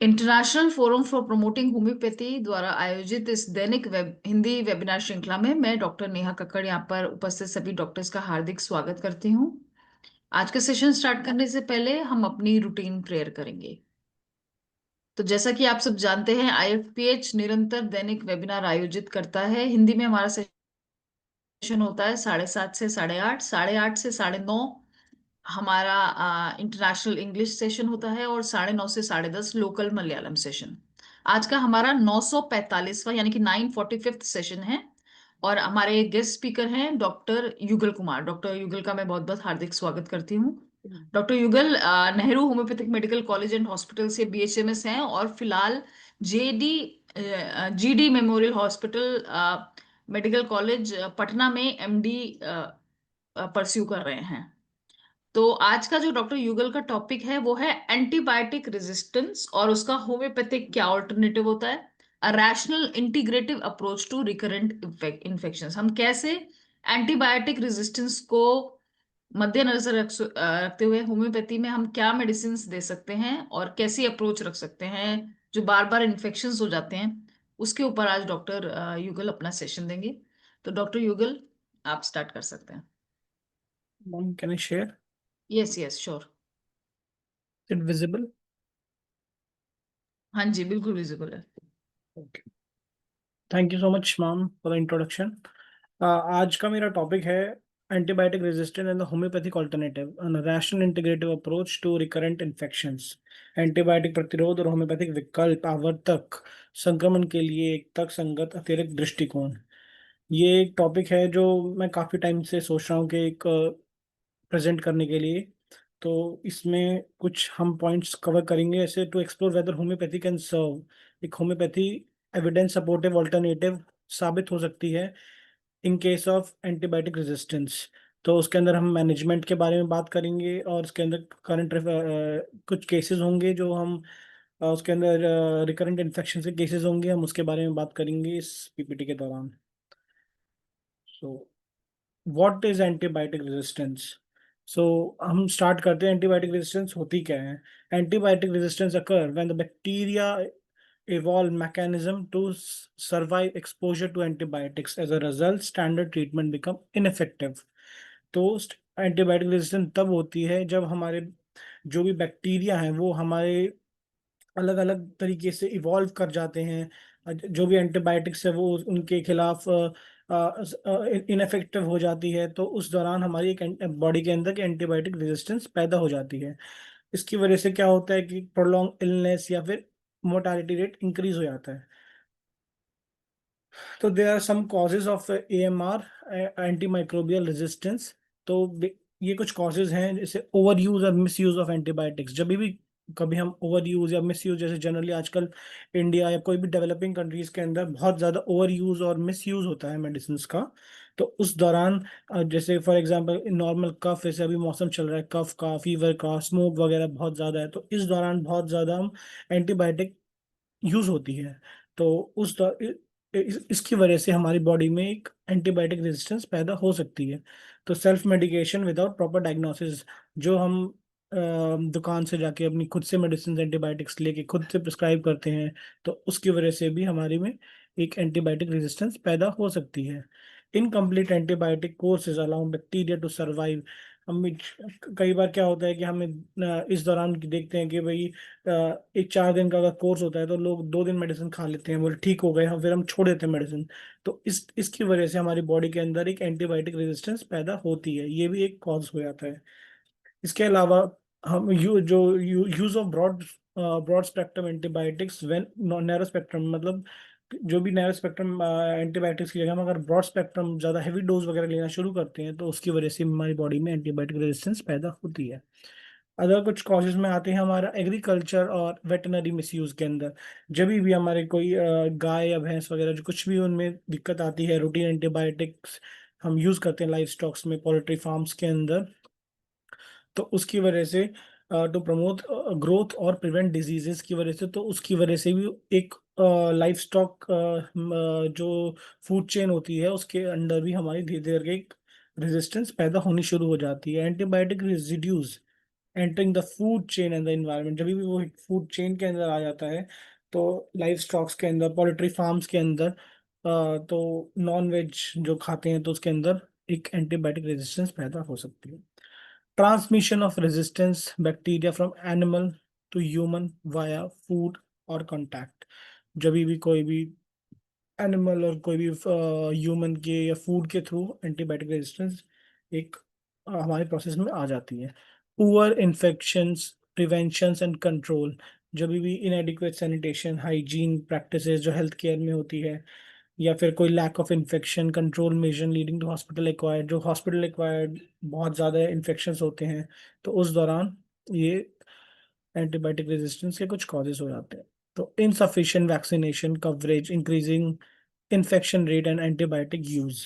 International forum for promoting homeopathy द्वारा आयोजित इस दैनिक हिंदी वेबिनार श्रृंखला में मैं डॉक्टर नेहा कक्कड़ यहाँ पर उपस्थित सभी डॉक्टर्स का हार्दिक स्वागत करती हूँ। आज का सेशन स्टार्ट करने से पहले हम अपनी रूटीन प्रेयर करेंगे। तो जैसा कि आप सब जानते हैं, आईएफपीएच निरंतर दैनिक वेबिनार आयोजित करता है। हिंदी में हमारा सेशन होता है 7:30 से 8:30, 8:30 से 9:30 हमारा इंटरनेशनल इंग्लिश सेशन होता है और 9:30 से 10:30 लोकल मलयालम सेशन। आज का हमारा 945वां यानी कि 945th सेशन है और हमारे गेस्ट स्पीकर हैं डॉक्टर युगल कुमार। डॉक्टर युगल का मैं बहुत बहुत हार्दिक स्वागत करती हूँ। डॉक्टर युगल Nehru homeopathic medical college and hospital से बीएचएमएस हैं और फिलहाल JD GD memorial hospital medical college Patna में एमडी परस्यू कर रहे हैं। तो आज का जो डॉक्टर युगल का टॉपिक है वो है एंटीबायोटिक रेजिस्टेंस और उसका होम्योपैथिक क्या ऑल्टरनेटिव होता है। A rational integrative approach to recurrent infections. हम कैसे एंटीबायोटिक रेजिस्टेंस को मद्देनजर रखते हुए होम्योपैथी में हम क्या मेडिसिन दे सकते हैं और कैसी अप्रोच रख सकते हैं जो बार बार इन्फेक्शंस हो जाते हैं, उसके ऊपर आज डॉक्टर युगल अपना सेशन देंगे। तो डॉक्टर युगल, आप स्टार्ट कर सकते हैं। Mom, can I share? Yes yes sure. Is it visible? हाँ जी, बिल्कुल विजिबल है। Okay. Thank you so much, mom, for the introduction. आज का मेरा टॉपिक है antibiotic resistance and the homeopathic alternative, rational integrative approach to recurrent infections. Antibiotic प्रतिरोध और homeopathic विकल्प आवर्तक संक्रमण के लिए एक तर्क संगत अतिरिक्त दृष्टिकोण। ये एक टॉपिक है जो मैं काफी टाइम से सोच रहा हूँ कि एक प्रेजेंट करने के लिए। तो इसमें कुछ हम पॉइंट्स कवर करेंगे, ऐसे to explore whether homeopathy can serve, एक होम्योपैथी एविडेंस सपोर्टिव ऑल्टरनेटिव साबित हो सकती है in case of antibiotic resistance. तो उसके अंदर हम मैनेजमेंट के बारे में बात करेंगे और उसके अंदर करंट कुछ केसेस होंगे जो हम उसके अंदर रिकरेंट इन्फेक्शन के केसेस होंगे, हम उसके बारे में बात करेंगे इस पीपीटी के दौरान। So what is antibiotic resistance? So हम स्टार्ट करते हैं, एंटीबायोटिक रेजिस्टेंस होती क्या है। Antibiotic resistance occur when the bacteria evolved mechanism to survive exposure to antibiotics. As a result, standard treatment become ineffective. तो एंटीबायोटिक रेजिस्टेंस तब होती है जब हमारे जो भी बैक्टीरिया हैं वो हमारे अलग अलग तरीके से इवॉल्व कर जाते हैं। जो भी एंटीबायोटिक्स है वो उनके खिलाफ इनफेक्टिव हो जाती है, तो उस दौरान हमारी एक बॉडी के अंदर एंटीबायोटिक रेजिस्टेंस पैदा हो जाती है। इसकी वजह से क्या होता है कि प्रोलॉन्ग इलनेस या फिर मोर्टालिटी रेट इंक्रीज हो जाता है। तो there are some causes of AMR, anti microbial resistance. तो ये कुछ कॉजेज हैं, जैसे ओवर यूज और मिस यूज ऑफ एंटीबायोटिक्स। जब भी कभी हम ओवर यूज या मिस यूज, जैसे जनरली आजकल इंडिया या कोई भी डेवलपिंग कंट्रीज के अंदर बहुत ज्यादा ओवर यूज और मिस यूज होता है मेडिसिन का। तो उस दौरान जैसे फॉर एग्जांपल नॉर्मल कफ, जैसे अभी मौसम चल रहा है कफ का, फीवर का, स्मोक वगैरह बहुत ज्यादा है, तो इस दौरान बहुत ज्यादा हम एंटीबायोटिक यूज होती है। तो इसकी वजह से हमारी बॉडी में एक एंटीबायोटिक रेजिस्टेंस पैदा हो सकती है। तो self medication without proper diagnosis, जो हम दुकान से जाके अपनी खुद से मेडिसिन एंटीबायोटिक्स लेके खुद से प्रिस्क्राइब करते हैं, तो उसकी वजह से भी हमारी में एक एंटीबायोटिक रेजिस्टेंस पैदा हो सकती है। Incomplete antibiotic courses allow bacteria to survive. हम कई बार क्या होता है कि हमें इस दौरान देखते हैं कि भाई एक 4 दिन का अगर कोर्स होता है तो लोग 2 दिन मेडिसिन खा लेते हैं, बोले ठीक हो गए, हम फिर हम छोड़ देते हैं मेडिसिन। तो इसकी वजह से हमारी बॉडी के अंदर एक एंटीबायोटिक रेजिस्टेंस पैदा होती है, ये भी एक कॉज हो जाता है। इसके अलावा हम use of broad spectrum antibiotics when narrow spectrum, मतलब जो भी नैरो स्पेक्ट्रम एंटीबायोटिक्स की जगह हम अगर ब्रॉड स्पेक्ट्रम ज़्यादा हैवी डोज वगैरह लेना शुरू करते हैं तो उसकी वजह से हमारी बॉडी में एंटीबायोटिक रेजिस्टेंस पैदा होती है। अगर कुछ कॉजेज में आते हैं हमारा एग्रीकल्चर और वेटनरी मिसयूज के अंदर। जब भी हमारे कोई गाय या भैंस वगैरह जो कुछ भी उनमें दिक्कत आती है, रूटीन एंटीबायोटिक्स हम यूज करते हैं लाइफ स्टॉक्स में, पोल्ट्री फार्म्स के अंदर, तो उसकी वजह से टू प्रमोट ग्रोथ और प्रिवेंट डिजीजेस की वजह से, तो उसकी वजह से भी एक लाइफ स्टॉक जो फूड चेन होती है उसके अंदर भी हमारी धीरे धीरे करके एक रेजिस्टेंस पैदा होनी शुरू हो जाती है। Antibiotic residues entering the food chain and the environment, जब भी वो फूड चेन के अंदर आ जाता है, तो लाइव स्टॉक्स के अंदर, पोल्ट्री फार्म्स के अंदर, तो नॉन वेज जो खाते हैं तो उसके अंदर एक एंटीबायोटिक रेजिस्टेंस पैदा हो सकती है। Transmission of resistance bacteria from animal to human via food और कॉन्टैक्ट, जब भी कोई भी एनिमल और कोई भी ह्यूमन के या फूड के थ्रू एंटीबायोटिक रेजिस्टेंस एक हमारे प्रोसेस में आ जाती है। Poor infections preventions and control, जब भी इनएडिक्वेट सैनिटेशन हाइजीन प्रैक्टिसेस जो हेल्थ केयर में होती है, या फिर कोई lack of infection control measure leading to hospital acquired, जो हॉस्पिटल एक्वायर्ड बहुत ज़्यादा इन्फेक्शंस होते हैं, तो उस दौरान ये एंटीबायोटिक रेजिस्टेंस के कुछ कॉजेज हो जाते हैं। तो insufficient vaccination coverage, increasing infection rate and antibiotic use,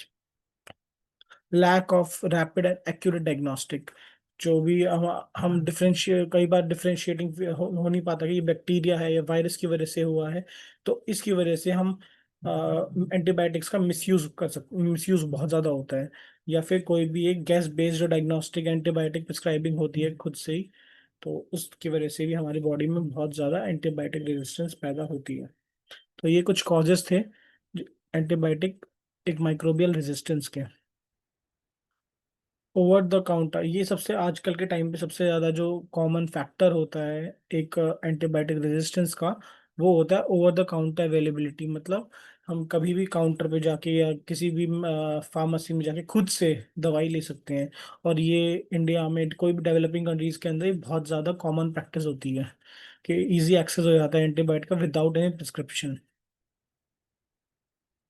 lack of rapid and accurate diagnostic, जो भी हम डिफरेंशिएट, कई बार डिफरेंशिएटिंग हो नहीं पाता कि ये बैक्टीरिया है या वायरस की वजह से हुआ है, तो इसकी वजह से हम एंटीबायोटिक्स का मिसयूज कर सकते, मिसयूज बहुत ज़्यादा होता है। या फिर कोई भी एक गैस बेस्ड जो डायग्नोस्टिक एंटीबायोटिक प्रिस्क्राइबिंग होती है खुद से ही, तो उसकी वजह से भी हमारी बॉडी में बहुत ज़्यादा एंटीबायोटिक रेजिस्टेंस पैदा होती है। तो ये कुछ कॉजेज थे एंटीबायोटिक एक माइक्रोबियल रेजिस्टेंस के। ओवर द काउंटर, ये सबसे आजकल के टाइम पे सबसे ज़्यादा जो कॉमन फैक्टर होता है एक एंटीबायोटिक रेजिस्टेंस का, वो होता है ओवर द काउंटर अवेलेबिलिटी। मतलब हम कभी भी काउंटर पे जाके या किसी भी फार्मेसी में जाके खुद से दवाई ले सकते हैं, और ये इंडिया में कोई भी डेवलपिंग कंट्रीज के अंदर ये बहुत ज़्यादा कॉमन प्रैक्टिस होती है कि इजी एक्सेस हो जाता है एंटीबायोटिक का without any prescription.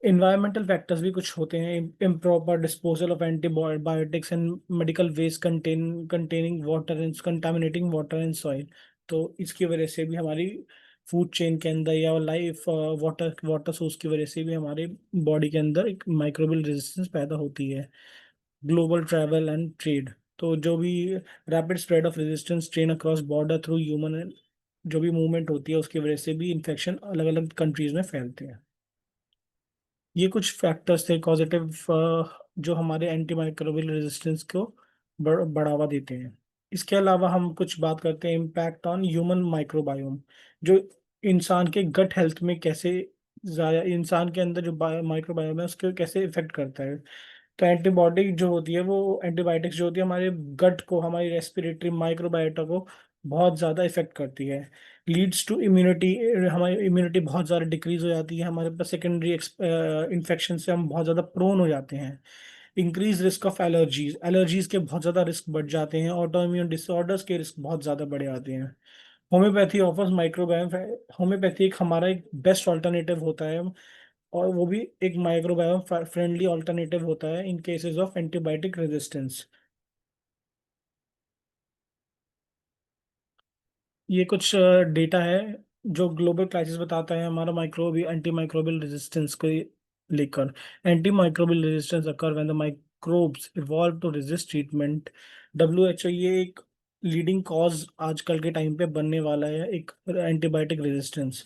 Environmental factors भी कुछ होते हैं, improper disposal of antibiotics and medical waste containing water and contaminating water and soil, तो इसकी वजह से भी हमारी फूड चेन के अंदर या लाइफ वाटर वाटर सोर्स की वजह से भी हमारे बॉडी के अंदर एक माइक्रोबियल रेजिस्टेंस पैदा होती है। ग्लोबल ट्रैवल एंड ट्रेड, तो जो भी rapid spread of resistance train across border through human, जो भी मूवमेंट होती है उसकी वजह से भी इन्फेक्शन अलग अलग कंट्रीज में फैलते हैं। ये कुछ फैक्टर्स थे पॉजिटिव जो हमारे एंटी माइक्रोबियल रेजिस्टेंस को बढ़ावा देते हैं। इसके अलावा हम कुछ बात करते हैं इम्पैक्ट ऑन ह्यूमन माइक्रोबायोम, जो इंसान के गट हेल्थ में कैसे, इंसान के अंदर जो माइक्रोबायोम है उसको कैसे इफेक्ट करता है। तो एंटीबॉडी जो होती है, वो एंटीबायोटिक्स जो होती है हमारे गट को, हमारी रेस्पिरेटरी माइक्रोबायोटा को बहुत ज़्यादा इफेक्ट करती है। लीड्स टू इम्यूनिटी, हमारी इम्यूनिटी बहुत ज़्यादा डिक्रीज हो जाती है, हमारे पास सेकेंडरी इन्फेक्शन से हम बहुत ज़्यादा प्रोन हो जाते हैं। Increase risk of allergies, allergies के बहुत ज़्यादा रिस्क बढ़ जाते हैं, ऑटो इम्यून डिसऑर्डर्स के रिस्क बहुत ज़्यादा बढ़ जाते हैं। होम्योपैथी ऑफर्स माइक्रोबायोम, होम्योपैथी एक हमारा एक बेस्ट ऑल्टरनेटिव होता है, और वो भी एक माइक्रोबायोम फ्रेंडली ऑल्टरनेटिव होता है इन केसेस ऑफ एंटीबायोटिक रेजिस्टेंस। ये कुछ डेटा है जो ग्लोबल क्राइसिस बताता है हमारा माइक्रोबी एंटी माइक्रोबियल रेजिस्टेंस को लेकर। Anti microbial resistance occur when the microbes evolve to resist treatment. W H O ये एक लीडिंग कॉज आजकल के टाइम पे बनने वाला है एक एंटीबायोटिक रेजिस्टेंस।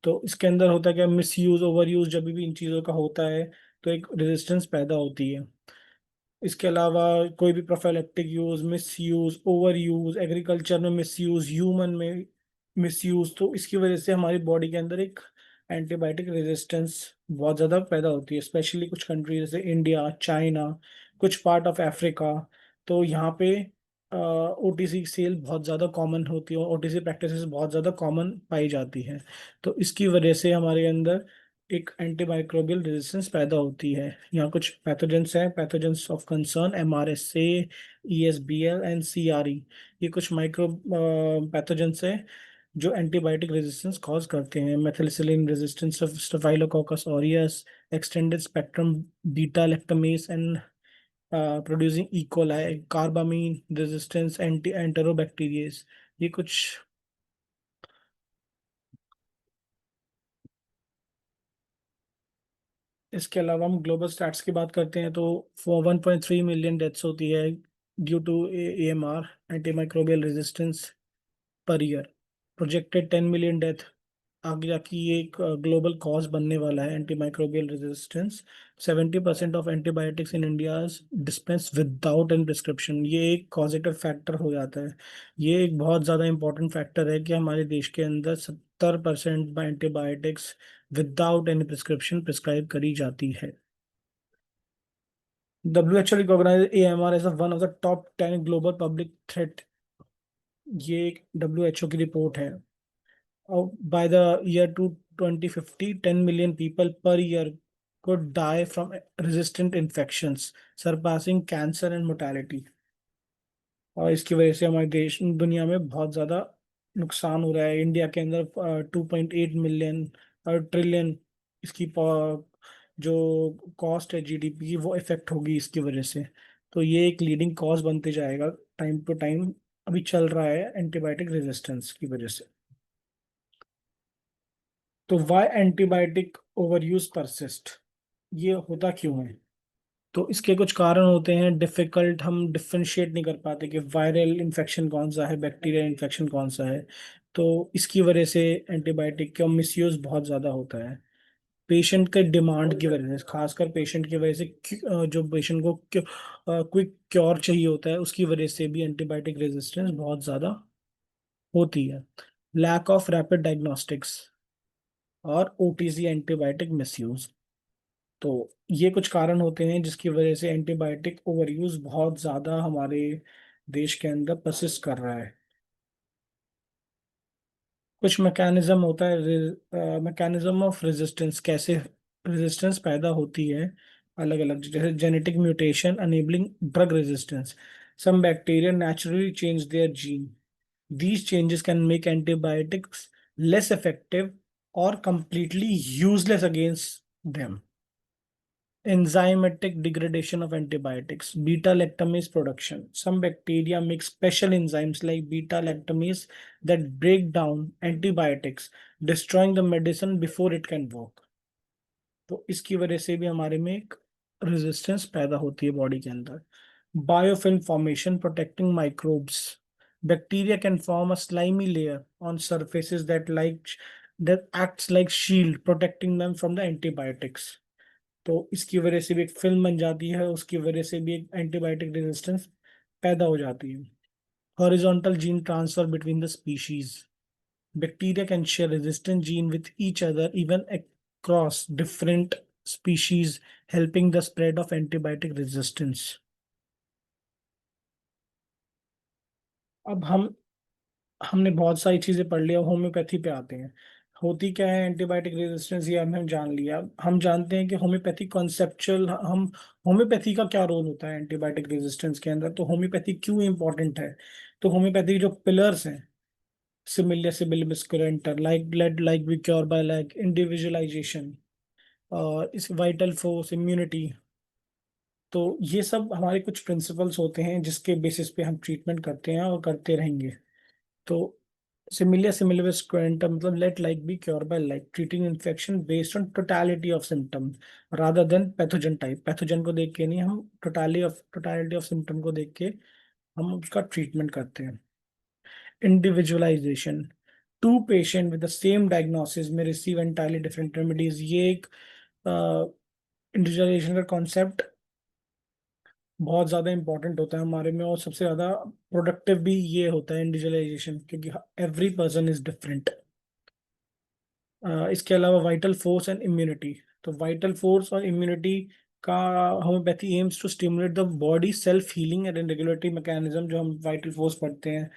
तो इसके अंदर होता है क्या, मिस यूज ओवर यूज जब भी इन चीज़ों का होता है तो एक रेजिस्टेंस पैदा होती है। इसके अलावा कोई भी prophylactic use, miss use, over use, agriculture में मिस यूज, ह्यूमन में मिस यूज, तो इसकी वजह से हमारी बॉडी के अंदर एक एंटीबायोटिक रेजिस्टेंस बहुत ज़्यादा पैदा होती है, स्पेशली कुछ कंट्री जैसे इंडिया, चाइना, कुछ पार्ट ऑफ अफ्रीका। तो यहाँ पे ओटीसी सेल बहुत ज़्यादा कॉमन होती है, ओटीसी प्रैक्टिसेस बहुत ज़्यादा कॉमन पाई जाती है। तो इसकी वजह से हमारे अंदर एक एंटीमाइक्रोबियल रेजिस्टेंस पैदा होती है। यहाँ कुछ पैथोजेंस हैं, pathogens of concern, MRSA, ESBL and CRE, ये कुछ माइक्रो पैथोजेंस हैं जो एंटीबायोटिक रेजिस्टेंस कॉज करते हैं। Methicillin resistance of Staphylococcus aureus, extended spectrum beta lactamase and producing E coli, carbapenem resistance, anti Enterobacteriaceae, ये कुछ। इसके अलावा हम ग्लोबल स्टैट्स की बात करते हैं तो 1.3 मिलियन डेथ्स होती है due to AMR anti microbial resistance per year. Projected 10 million death आगे जाके ये एक ग्लोबल कॉज बनने वाला है, antimicrobial resistance. 70% of antibiotics in India dispense without an prescription. ये एक कॉजेटिव फैक्टर हो जाता है। ये एक बहुत ज़्यादा इंपॉर्टेंट फैक्टर है कि हमारे देश के अंदर 70% antibiotics without any prescription prescribe करी जाती है। WHO recognise AMR as one of the top 10 global public threat. ये एक WHO की रिपोर्ट है। By the year to 2050, 10 million people per year could die from resistant infections, surpassing cancer and mortality। और इसकी वजह से हमारे देश दुनिया में बहुत ज़्यादा नुकसान हो रहा है। इंडिया के अंदर 2.8 मिलियन और ट्रिलियन इसकी जो कॉस्ट है GDP की, वो इफेक्ट होगी इसकी वजह से। तो ये एक लीडिंग कॉज बनते जाएगा टाइम टू टाइम। अभी चल रहा है एंटीबायोटिक रेजिस्टेंस की वजह से। तो why antibiotic over use persist, ये होता क्यों है? तो इसके कुछ कारण होते हैं। डिफिकल्ट, हम डिफरेंशिएट नहीं कर पाते कि वायरल इन्फेक्शन कौन सा है, बैक्टीरियल इन्फेक्शन कौन सा है। तो इसकी वजह से एंटीबायोटिक का मिसयूज बहुत ज़्यादा होता है। पेशेंट के डिमांड की वजह से, खासकर पेशेंट की वजह से, जो पेशेंट को क्विक क्योर चाहिए होता है, उसकी वजह से भी एंटीबायोटिक रेजिस्टेंस बहुत ज़्यादा होती है। लैक ऑफ रैपिड डायग्नोस्टिक्स और OTC एंटीबायोटिक मिसयूज। तो ये कुछ कारण होते हैं जिसकी वजह से एंटीबायोटिक ओवरयूज बहुत ज्यादा हमारे देश के अंदर परसिस्ट कर रहा है। कुछ मैकेनिज्म होता है, मैकेनिज्म ऑफ रेजिस्टेंस, कैसे रेजिस्टेंस पैदा होती है अलग अलग, जैसे genetic mutation enabling drug resistance. Some bacteria naturally change their gene. These changes can make antibiotics less effective or completely useless against them. Enzymatic degradation of antibiotics, beta lactamase production. Some bacteria make special enzymes like beta lactamase that break down antibiotics, destroying the medicine before it can work. तो इसकी वजह से भी हमारे में एक resistance पैदा होती है बॉडी के अंदर। Biofilm formation protecting microbes. Bacteria can form a slimy layer on surfaces that acts like shield, protecting them from the antibiotics। तो इसकी वजह से भी एक फिल्म बन जाती है, उसकी वजह से भी एक एंटीबायोटिक रेजिस्टेंस पैदा हो जाती है। Horizontal gene transfer between the species. Bacteria can share resistant gene with each other even across different species, helping the spread of antibiotic resistance। अब हमने बहुत सारी चीजें पढ़ लिया, होम्योपैथी पे आते हैं। होती क्या है एंटीबायोटिक रेजिस्टेंस, ये हम जान लिया। हम जानते हैं कि होम्योपैथी कॉन्सेप्चुअल, हम होम्योपैथी का क्या रोल होता है एंटीबायोटिक रेजिस्टेंस के अंदर, तो होम्योपैथी क्यों इंपॉर्टेंट है। तो होम्योपैथी जो पिलर्स हैं, सिमिलिया सिबिलिस कुरेंटर, like blood like we cure by like, individualisation, और इस वाइटल फोर्स, इम्यूनिटी। तो ये सब हमारे कुछ प्रिंसिपल्स होते हैं जिसके बेसिस पे हम ट्रीटमेंट करते हैं और करते रहेंगे। तो सिमिलिया सिमिलिस क्वेंटम मतलब let like be cure by like, treating infection based on totality of symptom rather than pathogen type. Pathogen को देख के नहीं, हम टोटालिटी ऑफ सिम्टम को देख के हम उसका ट्रीटमेंट करते हैं। Individualisation, two patient with the same diagnosis may receive entirely different remedies. ये एक इंडिविजुअलाइजेशन का कॉन्सेप्ट बहुत ज्यादा इंपॉर्टेंट होता है हमारे में, और सबसे ज्यादा प्रोडक्टिव भी ये होता है इंडिविजुअलाइजेशन, क्योंकि एवरी पर्सन इज डिफरेंट। इसके अलावा वाइटल फोर्स एंड इम्यूनिटी। तो वाइटल फोर्स और इम्यूनिटी का, homeopathy aims to stimulate the body self healing and regulatory mechanism. जो हम वाइटल फोर्स पढ़ते हैं,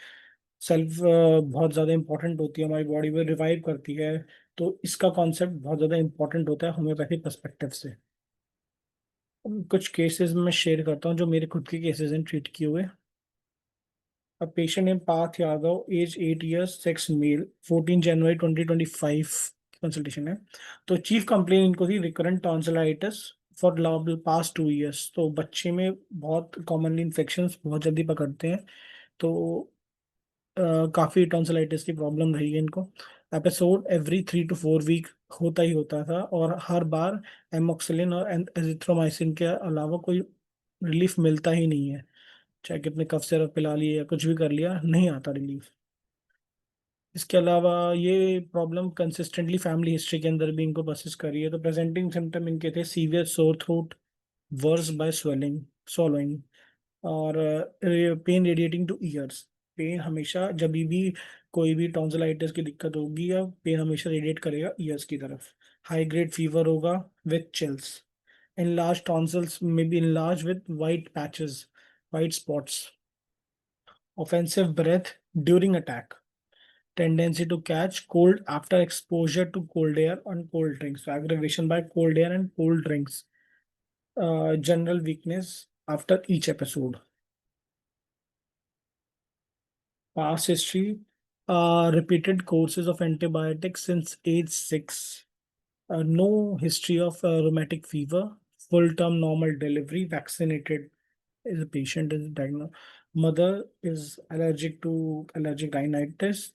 सेल्फ बहुत ज़्यादा इंपॉर्टेंट होती है, हमारी बॉडी में रिवाइव करती है। तो इसका कॉन्सेप्ट बहुत ज़्यादा इंपॉर्टेंट होता है होम्योपैथी पर्सपेक्टिव से। कुछ केसेस में शेयर करता हूँ जो मेरे खुद के केसेस हैं ट्रीट किए हुए। A patient named Parth Yadav, age 8 years, sex male, 14 January 2025 consultation है। तो चीफ कंप्लेन इनको थी recurrent tonsillitis for past 2 years. तो बच्चे में बहुत कॉमनली इन्फेक्शन बहुत जल्दी पकड़ते हैं। तो काफ़ी टॉन्सिलाइटिस की प्रॉब्लम रही है इनको। एपिसोड एवरी 3 to 4 वीक होता ही होता था, और हर बार एमोक्सिलिन और एजिथ्रोमाइसिन के अलावा कोई रिलीफ मिलता ही नहीं है। चाहे कितने कफ सिरप पिला लिए या कुछ भी कर लिया, नहीं आता रिलीफ। इसके अलावा ये प्रॉब्लम कंसिस्टेंटली फैमिली हिस्ट्री के अंदर भी इनको परसिस्ट कर रही है। तो प्रेजेंटिंग सिम्टम इनके थे severe sore throat, worse by swelling, swallowing, और pain radiating to ears. Pain हमेशा जब भी कोई भी टॉन्सिलाइटिस की दिक्कत होगी या पेन हमेशा रेडिएट करेगा ईयर्स की तरफ। हाई ग्रेड फीवर होगा with chills. enlarged tonsils may be enlarged with white patches, white spots. Offensive breath during attack. Tendency to catch cold after exposure to cold air and cold drinks. So aggravation by cold air and cold drinks. General weakness after each episode. Past history. Repeated courses of antibiotics since age 6. No history of rheumatic fever. Full term normal delivery. Vaccinated is a patient is diagnosed. Mother is allergic to allergic rhinitis,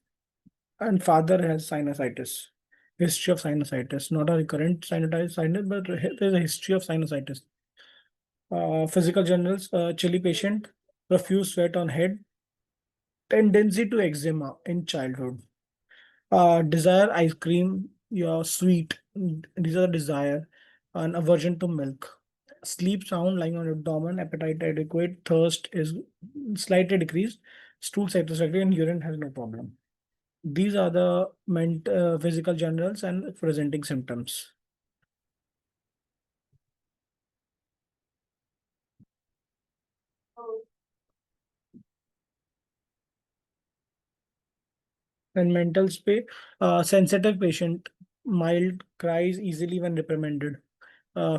and father has sinusitis. History of sinusitis, not a recurrent sinusitis, but there's a history of sinusitis. Physical generals, chilly patient, profuse sweat on head, tendency to eczema in childhood. Desire ice cream, your sweet. These are desire, and aversion to milk. Sleep sound, lying on abdomen, appetite adequate, thirst is slightly decreased, stool satisfactory, and urine has no problem. These are the physical generals and presenting symptoms. And mental space, sensitive patient, mild, cries easily when reprimanded.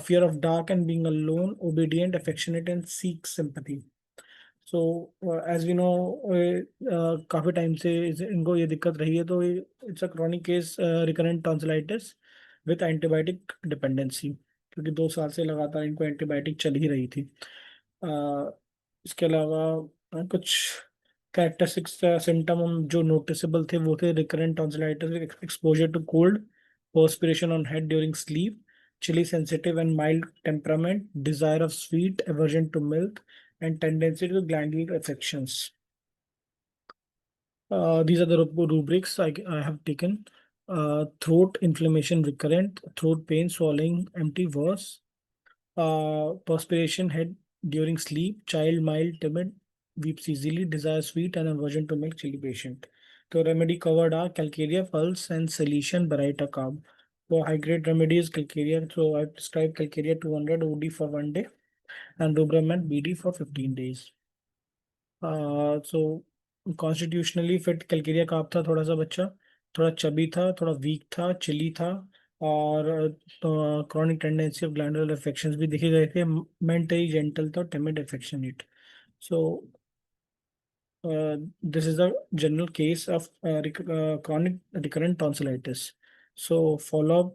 Fear of dark and being alone, obedient, affectionate, and seeks sympathy. So as we know, काफ़ी time से इनको ये दिक्कत रही है, तो it's a chronic case recurrent tonsillitis with antibiotic dependency, क्योंकि 2 साल से लगातार इनको एंटीबायोटिक चल ही रही थी। इसके अलावा कुछ कैरेक्टरिस्टिक्स सिम्टम जो नोटिसेबल थे वो थे recurrent tonsillitis, exposure to cold, perspiration on head during sleep, chilly sensitive and mild temperament, desire of sweet, aversion to milk, and tendency to glandular affections. These are the rubrics I have taken. Throat inflammation recurrent, throat pain, swallowing, empty verse, perspiration head during sleep, child mild, timid, weeps easily, desire sweet, and aversion to milk, chilly patient. So remedy covered are calcarea, pulse, and solution Barita-carb. For high grade remedies, calcarea. So I prescribe calcarea 200 OD for 1 day and Rubramed BD for 15 days. So constitutionally fit calcarea carb था, थोड़ा सा बच्चा, थोड़ा chubby था, थोड़ा week था, chilli था, और chronic tendency of glandular infections भी देखे गए थे। मेंटली जेंटल था, timid affectionate. So this is a general case of chronic recurrent tonsillitis. So follow up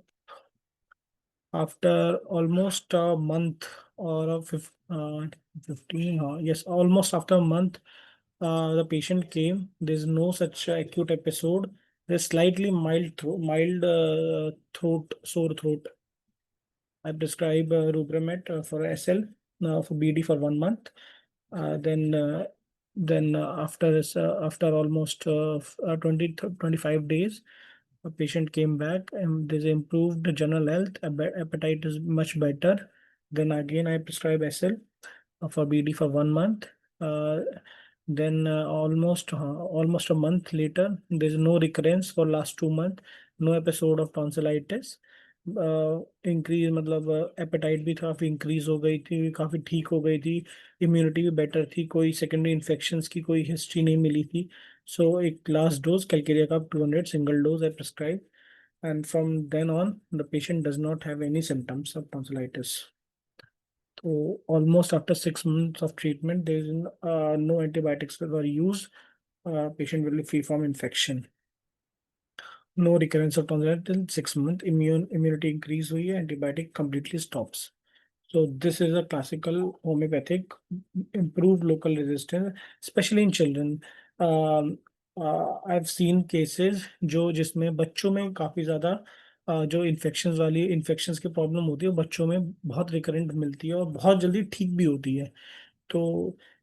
after almost a month or 15, yes, almost after a month, the patient came. There's no such acute episode. There's slightly mild throat, sore throat. I prescribe Rubramed for SL, for BD for 1 month. Then after this, after almost 20 25 days, a patient came back and there's improved general health. Appetite is much better. Then again, I prescribe SL for BD for 1 month. Uh, then almost a month later, there's no recurrence for last 2 months. No episode of tonsillitis. Increase मतलब apatite भी काफ़ी increase हो गई थी, काफ़ी ठीक हो गई थी। इम्यूनिटी भी बेटर थी, कोई सेकेंडरी इन्फेक्शंस की कोई हिस्ट्री नहीं मिली थी। सो एक लास्ट डोज कैलकेरिया का 200 single dose I prescribe, and from then on the patient does not have any symptoms of tonsillitis. So almost after 6 months of treatment, there is no antibiotics were used. Patient will be free from infection. No recurrence of tonsillitis till 6 months. Immunity increase हुई है, antibiotic completely stops. So this is a classical homeopathic improved local resistance, especially in children. I've seen cases जो जिसमें बच्चों में काफी ज्यादा जो infections की प्रॉब्लम होती है वो बच्चों में बहुत रिकरेंट मिलती है और बहुत जल्दी ठीक भी होती है। तो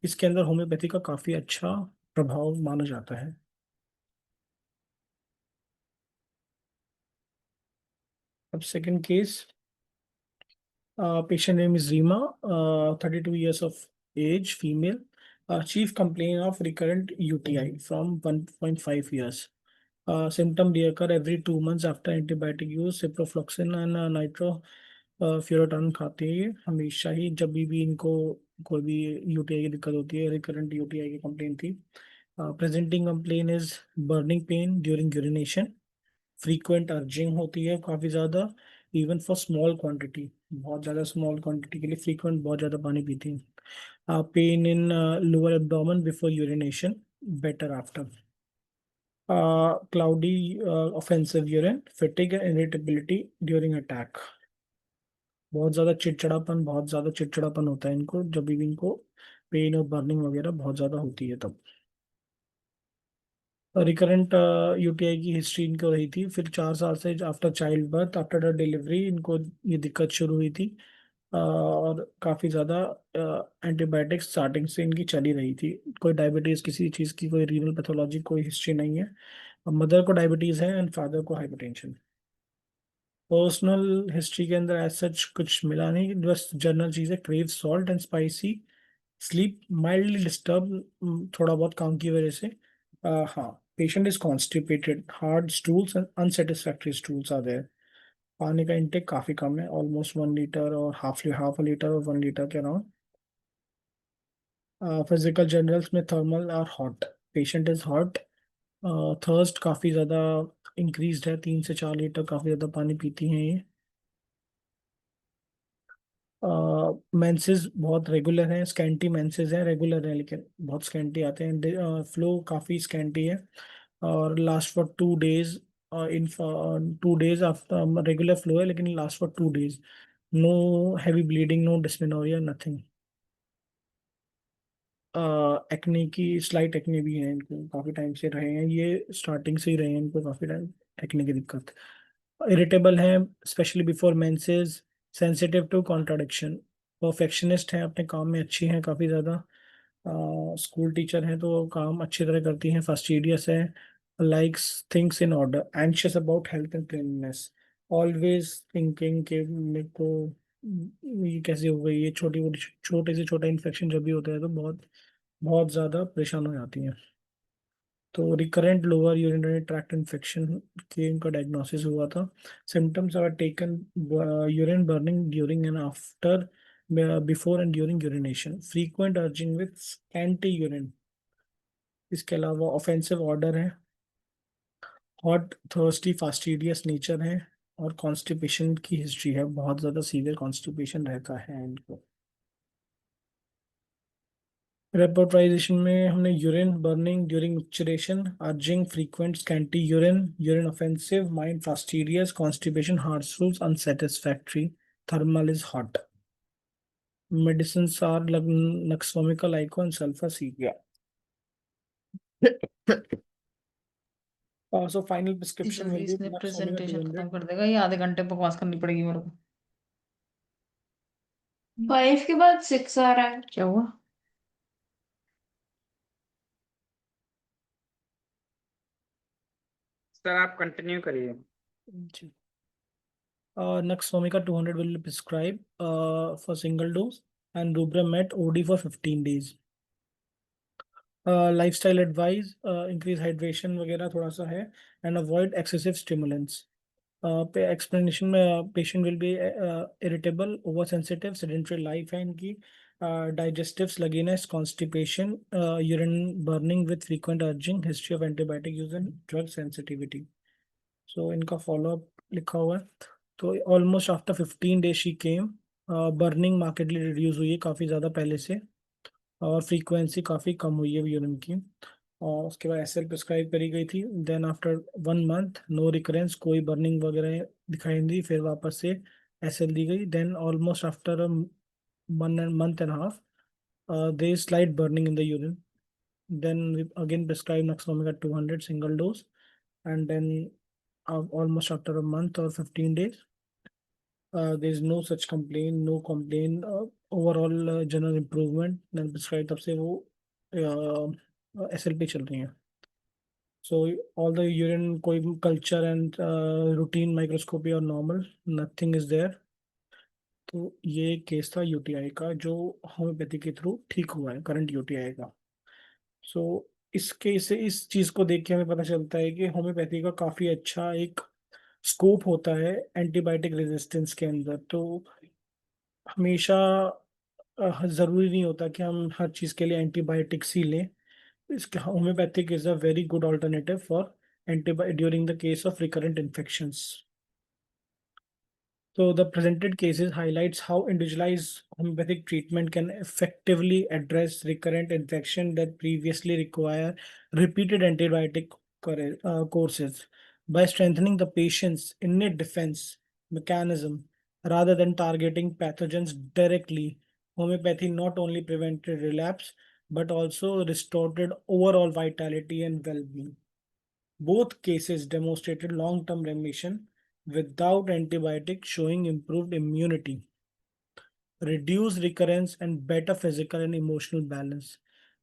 इसके अंदर होम्योपैथी का काफी अच्छा प्रभाव माना जाता है। अब second case, patient name is Rima, 32 years of age, female. Chief complaint of recurrent UTI from 1.5 years. Symptom reoccur every 2 months after antibiotic use. Ciprofloxacin and nitro फ्यूराटाइन खाते हैं ये हमेशा ही, जब भी इनको कोई भी यूटीआई की दिक्कत होती है, रिकरेंट यूटीआई की कंप्लेन थी. Presenting complain is burning pain during urination, frequent urging होती है काफ़ी ज़्यादा, इवन फॉर स्मॉल क्वांटिटी, बहुत ज़्यादा स्मॉल क्वांटिटी के लिए फ्रीक्वेंट बहुत ज़्यादा पानी पीती है. Pain in lower abdomen before urination, better after. Cloudy offensive urine, fatigue and irritability during attack. बहुत ज़्यादा चिड़चिड़ापन होता है इनको जब भी इनको पेन और बर्निंग वगैरह बहुत ज़्यादा होती है तब. रिकरेंट यूटीआई की हिस्ट्री इनको रही थी, फिर 4 साल से after child birth, after the delivery इनको ये दिक्कत शुरू हुई थी. और काफ़ी ज़्यादा एंटीबायोटिक्स स्टार्टिंग से इनकी चली रही थी. कोई डायबिटीज़ किसी चीज़ की, कोई रीनल पैथोलॉजी, कोई हिस्ट्री नहीं है. मदर को डायबिटीज़ है एंड फादर को हाइपरटेंशन. पर्सनल हिस्ट्री के अंदर एज सच कुछ मिला नहीं, बस जनरल चीज़ है, crave salt and spicy, sleep mildly disturb, थोड़ा बहुत काम की वजह से. हाँ, patient is constipated, hard stools and unsatisfactory stools are there. पानी का इंटेक काफी कम है, ऑलमोस्ट 1 लीटर और हाफ अ लीटर और 1 लीटर के अराउंड. फिजिकल जनरल्स में थर्मल और hot, patient is hot. Thirst काफी ज्यादा इंक्रीज्ड है, 3 से 4 लीटर काफी ज्यादा पानी पीती हैं ये. मेंसेस बहुत रेगुलर हैं, स्कैंटी मेंसेस हैं, रेगुलर हैं लेकिन बहुत स्कैंटी आते हैं. फ्लो काफ़ी स्कैंटी है और last for 2 days. In 2 days after regular flow है लेकिन last for 2 days. No heavy bleeding, no dysmenorrhoea, nothing. Acne की स्लाइट एक्ने भी है इनको, काफ़ी टाइम से रहे हैं ये, स्टार्टिंग से ही रहे हैं इनको काफ़ी टाइम एक्ने की दिक्कत. इरिटेबल है especially before menses, sensitive to contradiction, perfectionist हैं अपने काम में, अच्छी हैं काफ़ी ज़्यादा. स्कूल टीचर हैं तो काम अच्छी तरह करती हैं. फास्टिडियस है, likes things in order, anxious about health and cleanliness, always thinking कि मेरे को ये कैसे हो गई, ये छोटी मोटी छोटे से छोटा इन्फेक्शन जब भी होता है तो बहुत बहुत ज़्यादा परेशान हो जाती हैं. तो recurrent lower urinary tract infection के इनका डायग्नोसिस हुआ था. Symptoms are taken urine burning during and after, before and during urination, frequent urging with anti urine. इसके अलावा ऑफेंसिव ऑर्डर है, हॉट थर्स्टी फास्टिडियस नेचर है और कॉन्स्टिपेशन की हिस्ट्री है, बहुत ज़्यादा सीवियर कॉन्स्टिपेशन रहता है इनको. रेपोर्टाइजेशन में हमने urine burning during micturition, urging frequent scanty urine, urine offensive, mind fastidious, constipation, hard stools, unsatisfactory, thermal is hot. Medicine are नक्सोमिकल, आइको and sulphur sepia. So final इतनी प्रिस्क्रिप्शन जल्दी विल बी इसने नक्सोमिका प्रेजेंटेशन 200. खत्म कर देगा, ये आधे घंटे बकवास करनी पड़ेगी मेरे को. 5 के बाद 6 आ रहा है, क्या हुआ? सर आप कंटिन्यू करिए. जी. Nuxomica 200 will be prescribed for single dose and Rubramet OD for 15 days. Lifestyle advice, increase hydration वगैरह थोड़ा सा है and avoid excessive stimulants. Explanation में patient will be irritable, oversensitive, sedentary life है इनकी, digestive sluggishness, constipation, urine burning with frequent urging, history of antibiotic use and drug sensitivity. So इनका follow up लिखा हुआ है. तो almost after 15 days she came, burning markedly reduce हुई है काफ़ी ज़्यादा पहले से और फ्रीक्वेंसी काफ़ी कम हुई है यूरिन की. और उसके बाद एसएल प्रिस्क्राइब करी गई थी. Then after 1 month no recurrence, कोई बर्निंग वगैरह दिखाई नहीं दी, फिर वापस से एसएल दी गई. Then almost after 1 month and half there is slight burning in the urine. Then we again prescribe Nuxomica 200 single dose, and then almost after a month or 15 days, there is no such complaint, no complaint, overall general improvement. then prescribe तब से वो SL पे चल रही हैं. So all the urine कोई culture and routine microscopy are normal, nothing is there. तो ये केस था यूटीआई का जो होम्योपैथी के थ्रू ठीक हुआ है, करंट यूटीआई का। सो इस केस से इस चीज को देख के हमें पता चलता है कि होम्योपैथी का काफी अच्छा एक स्कोप होता है एंटीबायोटिक रेजिस्टेंस के अंदर। तो हमेशा जरूरी नहीं होता कि हम हर चीज के लिए एंटीबायोटिक्स ही लें। इसके homeopathic is a very good alternative for antibio during the case of recurrent infections. So the presented cases highlights how individualized homeopathic treatment can effectively address recurrent infection that previously require repeated antibiotic courses by strengthening the patient's innate defense mechanism rather than targeting pathogens directly. Homeopathy not only prevented relapse but also restored overall vitality and well-being. Both cases demonstrated long-term remission without antibiotics, showing improved immunity, reduced recurrence, and better physical and emotional balance.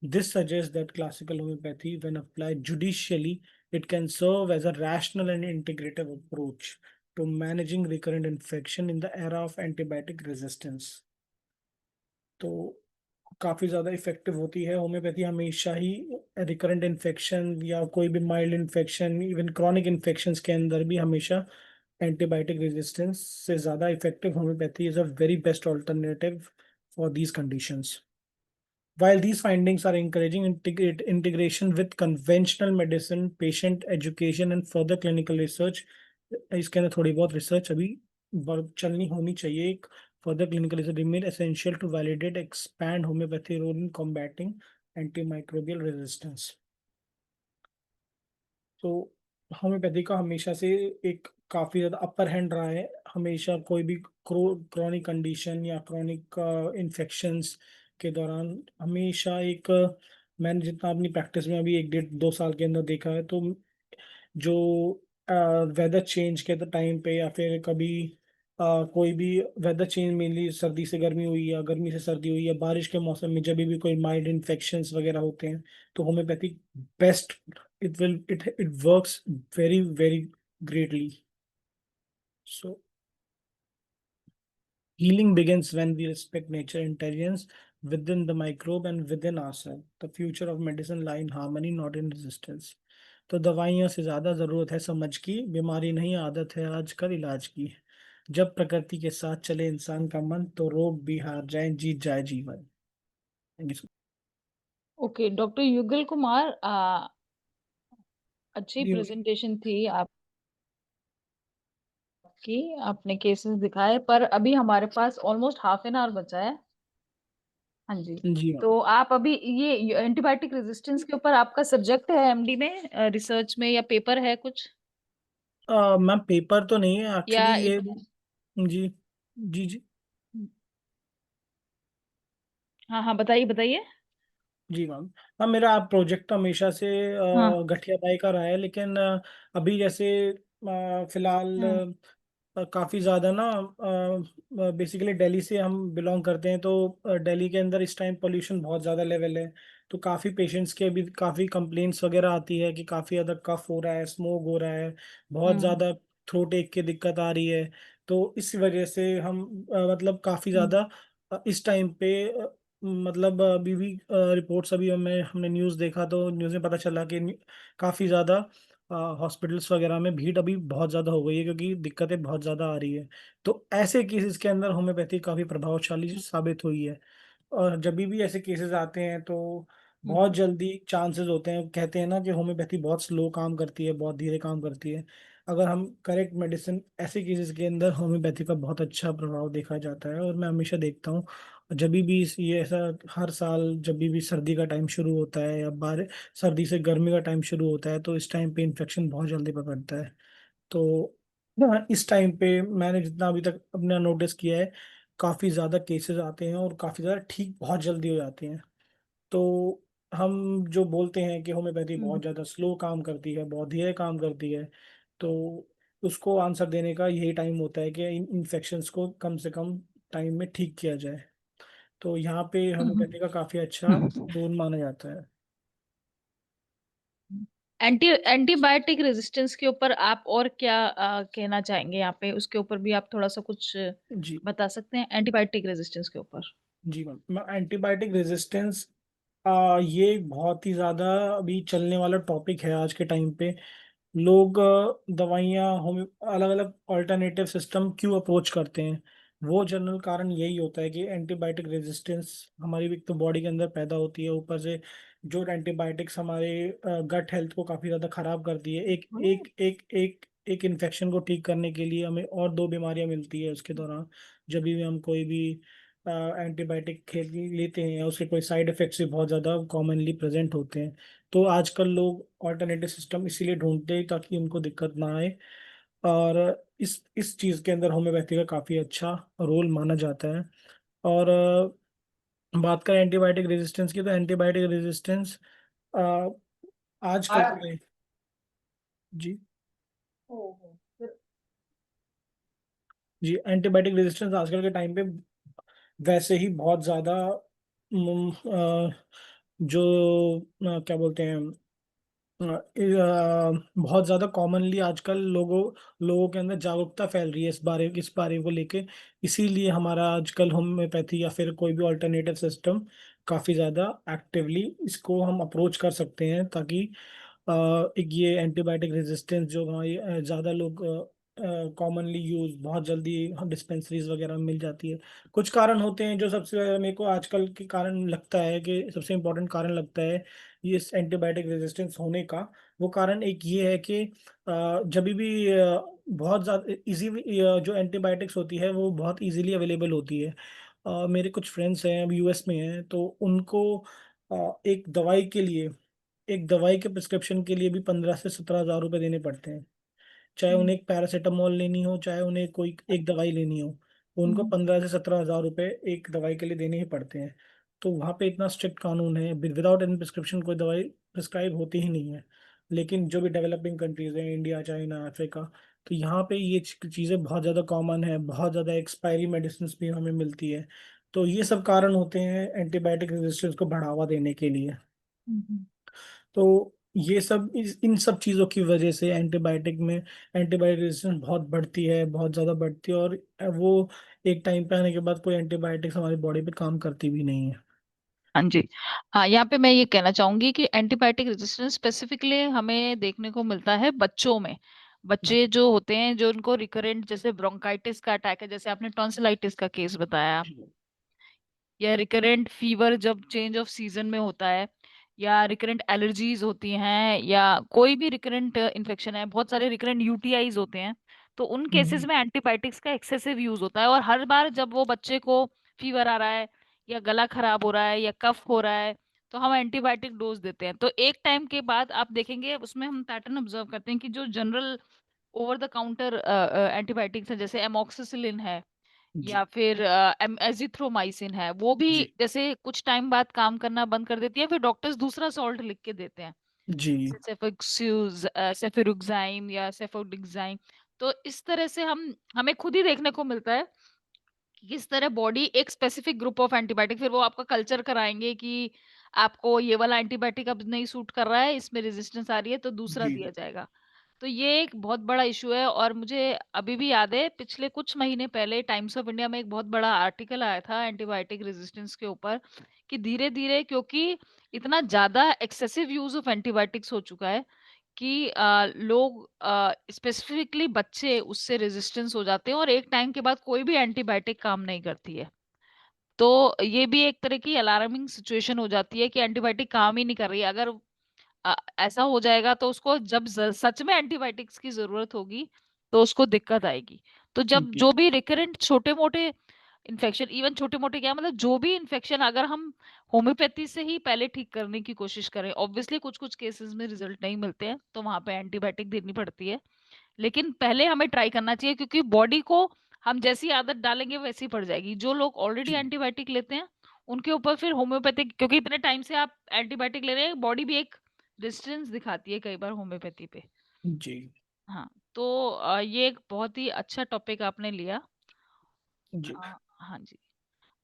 This suggests that classical homeopathy, when applied judicially, it can serve as a rational and integrative approach to managing recurrent infection in the era of antibiotic resistance. तो काफी ज्यादा effective होती है homeopathy हमेशा ही recurrent infection या कोई भी mild infection, even chronic infections के अंदर भी हमेशा एंटीबायोटिक रेजिस्टेंस से ज्यादा effective homeopathy is a very best alternative for these conditions. While these findings are encouraging integration with conventional medicine, patient education, and further clinical research, इसके अंदर थोड़ी बहुत रिसर्च अभी चलनी होनी चाहिए। Further clinical research remain essential to validate expand homeopathy role in combating antimicrobial resistance. तो homeopathy का हमेशा से एक काफी ज्यादा अपर हैंड रहा है। हमेशा कोई भी क्रॉनिक कंडीशन या क्रॉनिक इन्फेक्शंस के दौरान हमेशा एक मैंने जितना अपनी प्रैक्टिस में अभी 1 डेढ़ 2 साल के अंदर देखा है, तो जो वेदर चेंज के टाइम पे या फिर कभी कोई भी वेदर चेंज, मेनली सर्दी से गर्मी हुई या गर्मी से सर्दी हुई या बारिश के मौसम में जब भी कोई माइल्ड इन्फेक्शंस वगैरह होते हैं, तो homeopathic best, it works very greatly. So healing begins when we respect nature intelligence within the microbe and within ourselves. The future of medicine lie in harmony, not in resistance. तो दवाइयों से ज्यादा जरूरत है समझ की, बीमारी नहीं आदत है आजकल इलाज की। जब प्रकृति के साथ चले इंसान का मन, तो रोग भी हार जाए, जीत जाए जीवन। Thank you so okay doctor युगल कुमार, अच्छी much. प्रेजेंटेशन थी आपकी। आपने केसेस दिखाए, पर अभी हमारे पास ऑलमोस्ट हाफ एन आवर बचा है। हाँ जी। जी तो आप अभी ये एंटीबायोटिक रेजिस्टेंस के ऊपर आपका सब्जेक्ट है एमडी में, रिसर्च में, या पेपर है कुछ, मैम पेपर तो नहीं है या एक्चुअली ये। जी जी जी हाँ हाँ, बताइए बताइए। जी मैम। मैम मेरा प्रोजेक्ट हमेशा से हाँ। गठिया पाई का रहा है, लेकिन अभी जैसे फिलहाल हम्म। काफ़ी ज़्यादा ना, बेसिकली दिल्ली से हम बिलोंग करते हैं, तो दिल्ली के अंदर इस टाइम पोल्यूशन बहुत ज़्यादा लेवल है। तो काफ़ी पेशेंट्स के अभी काफ़ी कंप्लेंट्स वगैरह आती है कि काफ़ी ज़्यादा कफ हो रहा है, स्मोक हो रहा है, बहुत हम्म। ज़्यादा थ्रोट एक की दिक्कत आ रही है। तो इस वजह से हम मतलब काफ़ी हम्म। ज़्यादा इस टाइम पे मतलब अभी भी रिपोर्ट्स अभी हमने न्यूज़ देखा तो न्यूज़ में पता चला कि काफ़ी ज़्यादा हॉस्पिटल्स वगैरह में भीड़ अभी बहुत ज़्यादा हो गई है क्योंकि दिक्कतें बहुत ज़्यादा आ रही है। तो ऐसे केसेस के अंदर होम्योपैथी काफ़ी प्रभावशाली साबित हुई है। और जब भी ऐसे केसेस आते हैं तो बहुत हम्म। जल्दी चांसेस होते हैं, कहते हैं ना कि होम्योपैथी बहुत स्लो काम करती है, बहुत धीरे काम करती है। अगर हम करेक्ट मेडिसिन, ऐसे केसेस के अंदर होम्योपैथी का बहुत अच्छा प्रभाव देखा जाता है। और मैं हमेशा देखता हूँ जब भी ये ऐसा हर साल जब भी सर्दी का टाइम शुरू होता है या बार सर्दी से गर्मी का टाइम शुरू होता है, तो इस टाइम पे इन्फेक्शन बहुत जल्दी पकड़ता है। तो इस टाइम पे मैंने जितना अभी तक अपना नोटिस किया है, काफ़ी ज़्यादा केसेस आते हैं और काफ़ी ज़्यादा ठीक बहुत जल्दी हो जाते हैं। तो हम जो बोलते हैं कि होम्योपैथी बहुत हम्म। ज़्यादा स्लो काम करती है, बहुत धीरे काम करती है, तो उसको आंसर देने का यही टाइम होता है कि इन इन्फेक्शंस को कम से कम टाइम में ठीक किया जाए। तो यहाँ पे हम्म। होम्योपैथी का काफ़ी अच्छा हम्म। रोल माना जाता है। एंटीबायोटिक रेजिस्टेंस के ऊपर आप और क्या कहना चाहेंगे यहाँ पे, उसके ऊपर भी आप थोड़ा सा कुछ जी बता सकते हैं एंटीबायोटिक रेजिस्टेंस के ऊपर। जी मैम, एंटीबायोटिक रेजिस्टेंस ये बहुत ही ज़्यादा अभी चलने वाला टॉपिक है आज के टाइम पे। लोग दवाइयाँ होम्यो अलग अलग ऑल्टरनेटिव सिस्टम क्यों अप्रोच करते हैं, वो जनरल कारण यही होता है कि एंटीबायोटिक रेजिस्टेंस हमारी एक तो बॉडी के अंदर पैदा होती है, ऊपर से जो एंटीबायोटिक्स हमारे गट हेल्थ को काफ़ी ज़्यादा ख़राब करती है। एक हम्म। एक एक एक एक इन्फेक्शन को ठीक करने के लिए हमें और दो बीमारियां मिलती है उसके दौरान। जब भी हम कोई भी एंटीबायोटिक खेल लेते हैं, उसके कोई साइड इफेक्ट्स भी बहुत ज़्यादा कॉमनली प्रेजेंट होते हैं। तो आजकल लोग ऑल्टरनेटिव सिस्टम इसीलिए ढूंढते हैं ताकि उनको दिक्कत ना आए। और इस चीज़ के अंदर होम्योपैथी का काफ़ी अच्छा रोल माना जाता है। और बात करें एंटीबायोटिक रेजिस्टेंस की, तो एंटीबायोटिक रेजिस्टेंस आजकल के टाइम जी ओहो, फिर- जी एंटीबायोटिक रेजिस्टेंस आजकल के टाइम पे वैसे ही बहुत ज़्यादा जो क्या बोलते हैं बहुत ज़्यादा कॉमनली आजकल लोगों के अंदर जागरूकता फैल रही है इस बारे को लेके। इसीलिए हमारा आजकल होम्योपैथी या फिर कोई भी अल्टरनेटिव सिस्टम काफ़ी ज़्यादा एक्टिवली इसको हम अप्रोच कर सकते हैं, ताकि एक ये एंटीबायोटिक रेजिस्टेंस जो हमारी ज़्यादा लोग कॉमनली यूज बहुत जल्दी डिस्पेंसरीज वगैरह में मिल जाती है। कुछ कारण होते हैं जो सबसे मेरे को आजकल के कारण लगता है कि सबसे इम्पोर्टेंट कारण लगता है ये इस एंटीबायोटिक रेजिस्टेंस होने का। वो कारण एक ये है कि जब भी बहुत ज़्यादा इजी जो एंटीबायोटिक्स होती है वो बहुत इजीली अवेलेबल होती है। मेरे कुछ फ्रेंड्स हैं अभी यूएस में हैं, तो उनको एक दवाई के लिए, एक दवाई के प्रिस्क्रिप्शन के लिए भी 15 से 17 हज़ार रुपये देने पड़ते हैं। चाहे हम्म, उन्हें एक पैरासीटामोल लेनी हो, चाहे उन्हें कोई एक दवाई लेनी हो, उनको हम्म, 15 से 17 हज़ार रुपये एक दवाई के लिए देने ही पड़ते हैं। तो वहाँ पे इतना स्ट्रिक्ट कानून है, विदाउट एनी प्रिस्क्रिप्शन कोई दवाई प्रिस्क्राइब होती ही नहीं है। लेकिन जो भी डेवलपिंग कंट्रीज हैं, इंडिया, चाइना, अफ्रीका, तो यहाँ पे ये चीज़ें बहुत ज़्यादा कॉमन है, बहुत ज़्यादा एक्सपायरी मेडिसिन भी हमें मिलती है। तो ये सब कारण होते हैं एंटीबायोटिक रेजिस्टेंस को बढ़ावा देने के लिए। हम्म। तो ये सब इन सब चीज़ों की वजह से एंटीबायोटिक में एंटीबायोटिक रेजिस्टेंस बहुत बढ़ती है, बहुत ज़्यादा बढ़ती है। और वो एक टाइम पे आने के बाद कोई एंटीबायोटिक्स हमारी बॉडी पे काम करती भी नहीं है। हाँ जी। हाँ, यहाँ पे मैं ये कहना चाहूंगी कि एंटीबायोटिक रेजिस्टेंस स्पेसिफिकली हमें देखने को मिलता है बच्चों में। जी बच्चे जो होते हैं, जो उनको रिकरेंट जैसे ब्रोंकाइटिस का अटैक है, जैसे आपने टॉन्सिलाइटिस का केस बताया, जी या रिकरेंट फीवर जब चेंज ऑफ सीजन में होता है, या रिकरेंट एलर्जीज होती हैं, या कोई भी रिकरेंट इन्फेक्शन है, बहुत सारे रिकरेंट यूटीआईज होते हैं। तो उन केसेस जी में एंटीबायोटिक्स का एक्सेसिव यूज होता है, और हर बार जब वो बच्चे को फीवर आ रहा है, या गला खराब हो रहा है, या कफ हो रहा है, तो हम एंटीबायोटिक डोज देते हैं। तो एक टाइम के बाद आप देखेंगे उसमें हम पैटर्न ऑब्जर्व करते हैं कि जो general over the counter antibiotics है, जैसे एमोक्सिसिलिन है, जी या फिर एजिथ्रोमाइसिन है, वो भी जी जैसे कुछ टाइम बाद काम करना बंद कर देती है, फिर डॉक्टर्स दूसरा सॉल्ट लिख के देते हैं, जी जैसे सेफिरुक्साइम या सेफोडिक्साइम। तो इस तरह से हमें खुद ही देखने को मिलता है कि किस तरह बॉडी एक स्पेसिफिक ग्रुप ऑफ एंटीबायोटिक, फिर वो आपका कल्चर कराएंगे कि आपको ये वाला एंटीबायोटिक अब नहीं सूट कर रहा है, इसमें रेजिस्टेंस आ रही है, तो दूसरा जी दिया जाएगा। तो ये एक बहुत बड़ा इशू है। और मुझे अभी भी याद है, पिछले कुछ महीने पहले टाइम्स ऑफ इंडिया में एक बहुत बड़ा आर्टिकल आया था एंटीबायोटिक रेजिस्टेंस के ऊपर, कि धीरे धीरे, क्योंकि इतना ज्यादा एक्सेसिव यूज ऑफ एंटीबायोटिक्स हो चुका है, कि लोग स्पेसिफिकली बच्चे उससे रेजिस्टेंस हो जाते हैं, और एक टाइम के बाद कोई भी एंटीबायोटिक काम नहीं करती है। तो ये भी एक तरह की अलार्मिंग सिचुएशन हो जाती है कि एंटीबायोटिक काम ही नहीं कर रही है। अगर ऐसा हो जाएगा, तो उसको जब सच में एंटीबायोटिक्स की जरूरत होगी, तो उसको दिक्कत आएगी। तो जब जी जो भी रिकरेंट छोटे मोटे इन्फेक्शन, इवन छोटे मोटे क्या मतलब, जो भी इन्फेक्शन अगर हम होम्योपैथी से ही पहले ठीक करने की कोशिश करें, ऑब्वियसली कुछ कुछ केसेस में रिजल्ट नहीं मिलते हैं, तो वहां पे एंटीबायोटिक देनी पड़ती है। लेकिन पहले हमें ट्राई करना चाहिए, क्योंकि बॉडी को हम जैसी आदत डालेंगे वैसी पड़ जाएगी। जो लोग ऑलरेडी जी एंटीबायोटिक लेते हैं, उनके ऊपर फिर होम्योपैथिक, क्योंकि इतने टाइम से आप एंटीबायोटिक ले रहे हैं, बॉडी भी एक रेजिस्टेंस दिखाती है कई बार होम्योपैथी पे। जी हाँ। तो ये एक बहुत ही अच्छा टॉपिक आपने लिया। जी हाँ जी।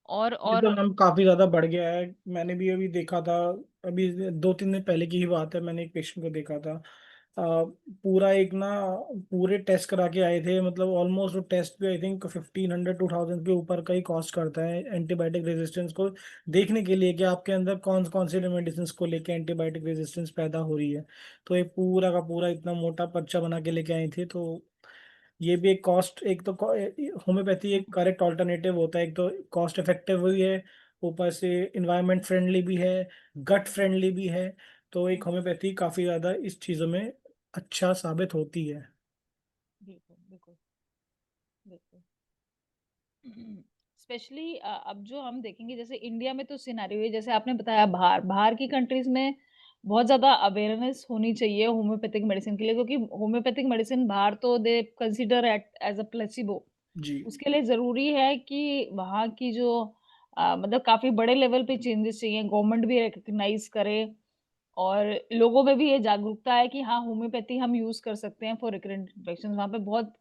ये तो और मैम काफी ज्यादा बढ़ गया है। मैंने भी अभी देखा था, अभी 2-3 दिन पहले की ही बात है, मैंने एक पेशेंट को देखा था। पूरा एक ना, पूरे टेस्ट करा के आए थे, मतलब ऑलमोस्ट वो टेस्ट भी आई थिंक 1,500-2,000 के ऊपर का ही कॉस्ट करता है एंटीबायोटिक रेजिस्टेंस को देखने के लिए कि आपके अंदर कौन कौन से मेडिसिन को लेके एंटीबायोटिक रेजिस्टेंस पैदा हो रही है। तो ये पूरा का पूरा इतना मोटा पर्चा बना के लेके आए थे। तो ये भी एक कॉस्ट, एक तो होम्योपैथी एक करेक्ट ऑल्टरनेटिव होता है, एक तो कॉस्ट इफेक्टिव भी है, ऊपर से इन्वायरमेंट फ्रेंडली भी है, गट फ्रेंडली भी है। तो एक होम्योपैथी काफी ज्यादा इस चीजों में अच्छा साबित होती है। बिल्कुल बिल्कुल बिल्कुल। स्पेशली अब जो हम देखेंगे, जैसे इंडिया में तो सिनेरियो है, जैसे आपने बताया बाहर बाहर की कंट्रीज में बहुत ज्यादा अवेयरनेस होनी चाहिए होम्योपैथिक मेडिसिन के लिए, क्योंकि होम्योपैथिक मेडिसिन बाहर तो they consider it as a placebo. जी। उसके लिए जरूरी है कि वहाँ की जो मतलब काफी बड़े लेवल पे चेंजेस चाहिए, गवर्नमेंट भी रिकग्नाइज करे और लोगों में भी ये जागरूकता है कि हाँ होम्योपैथी हम यूज कर सकते हैं फॉर रिकरेंट इन्फेक्शन। वहाँ पे बहुत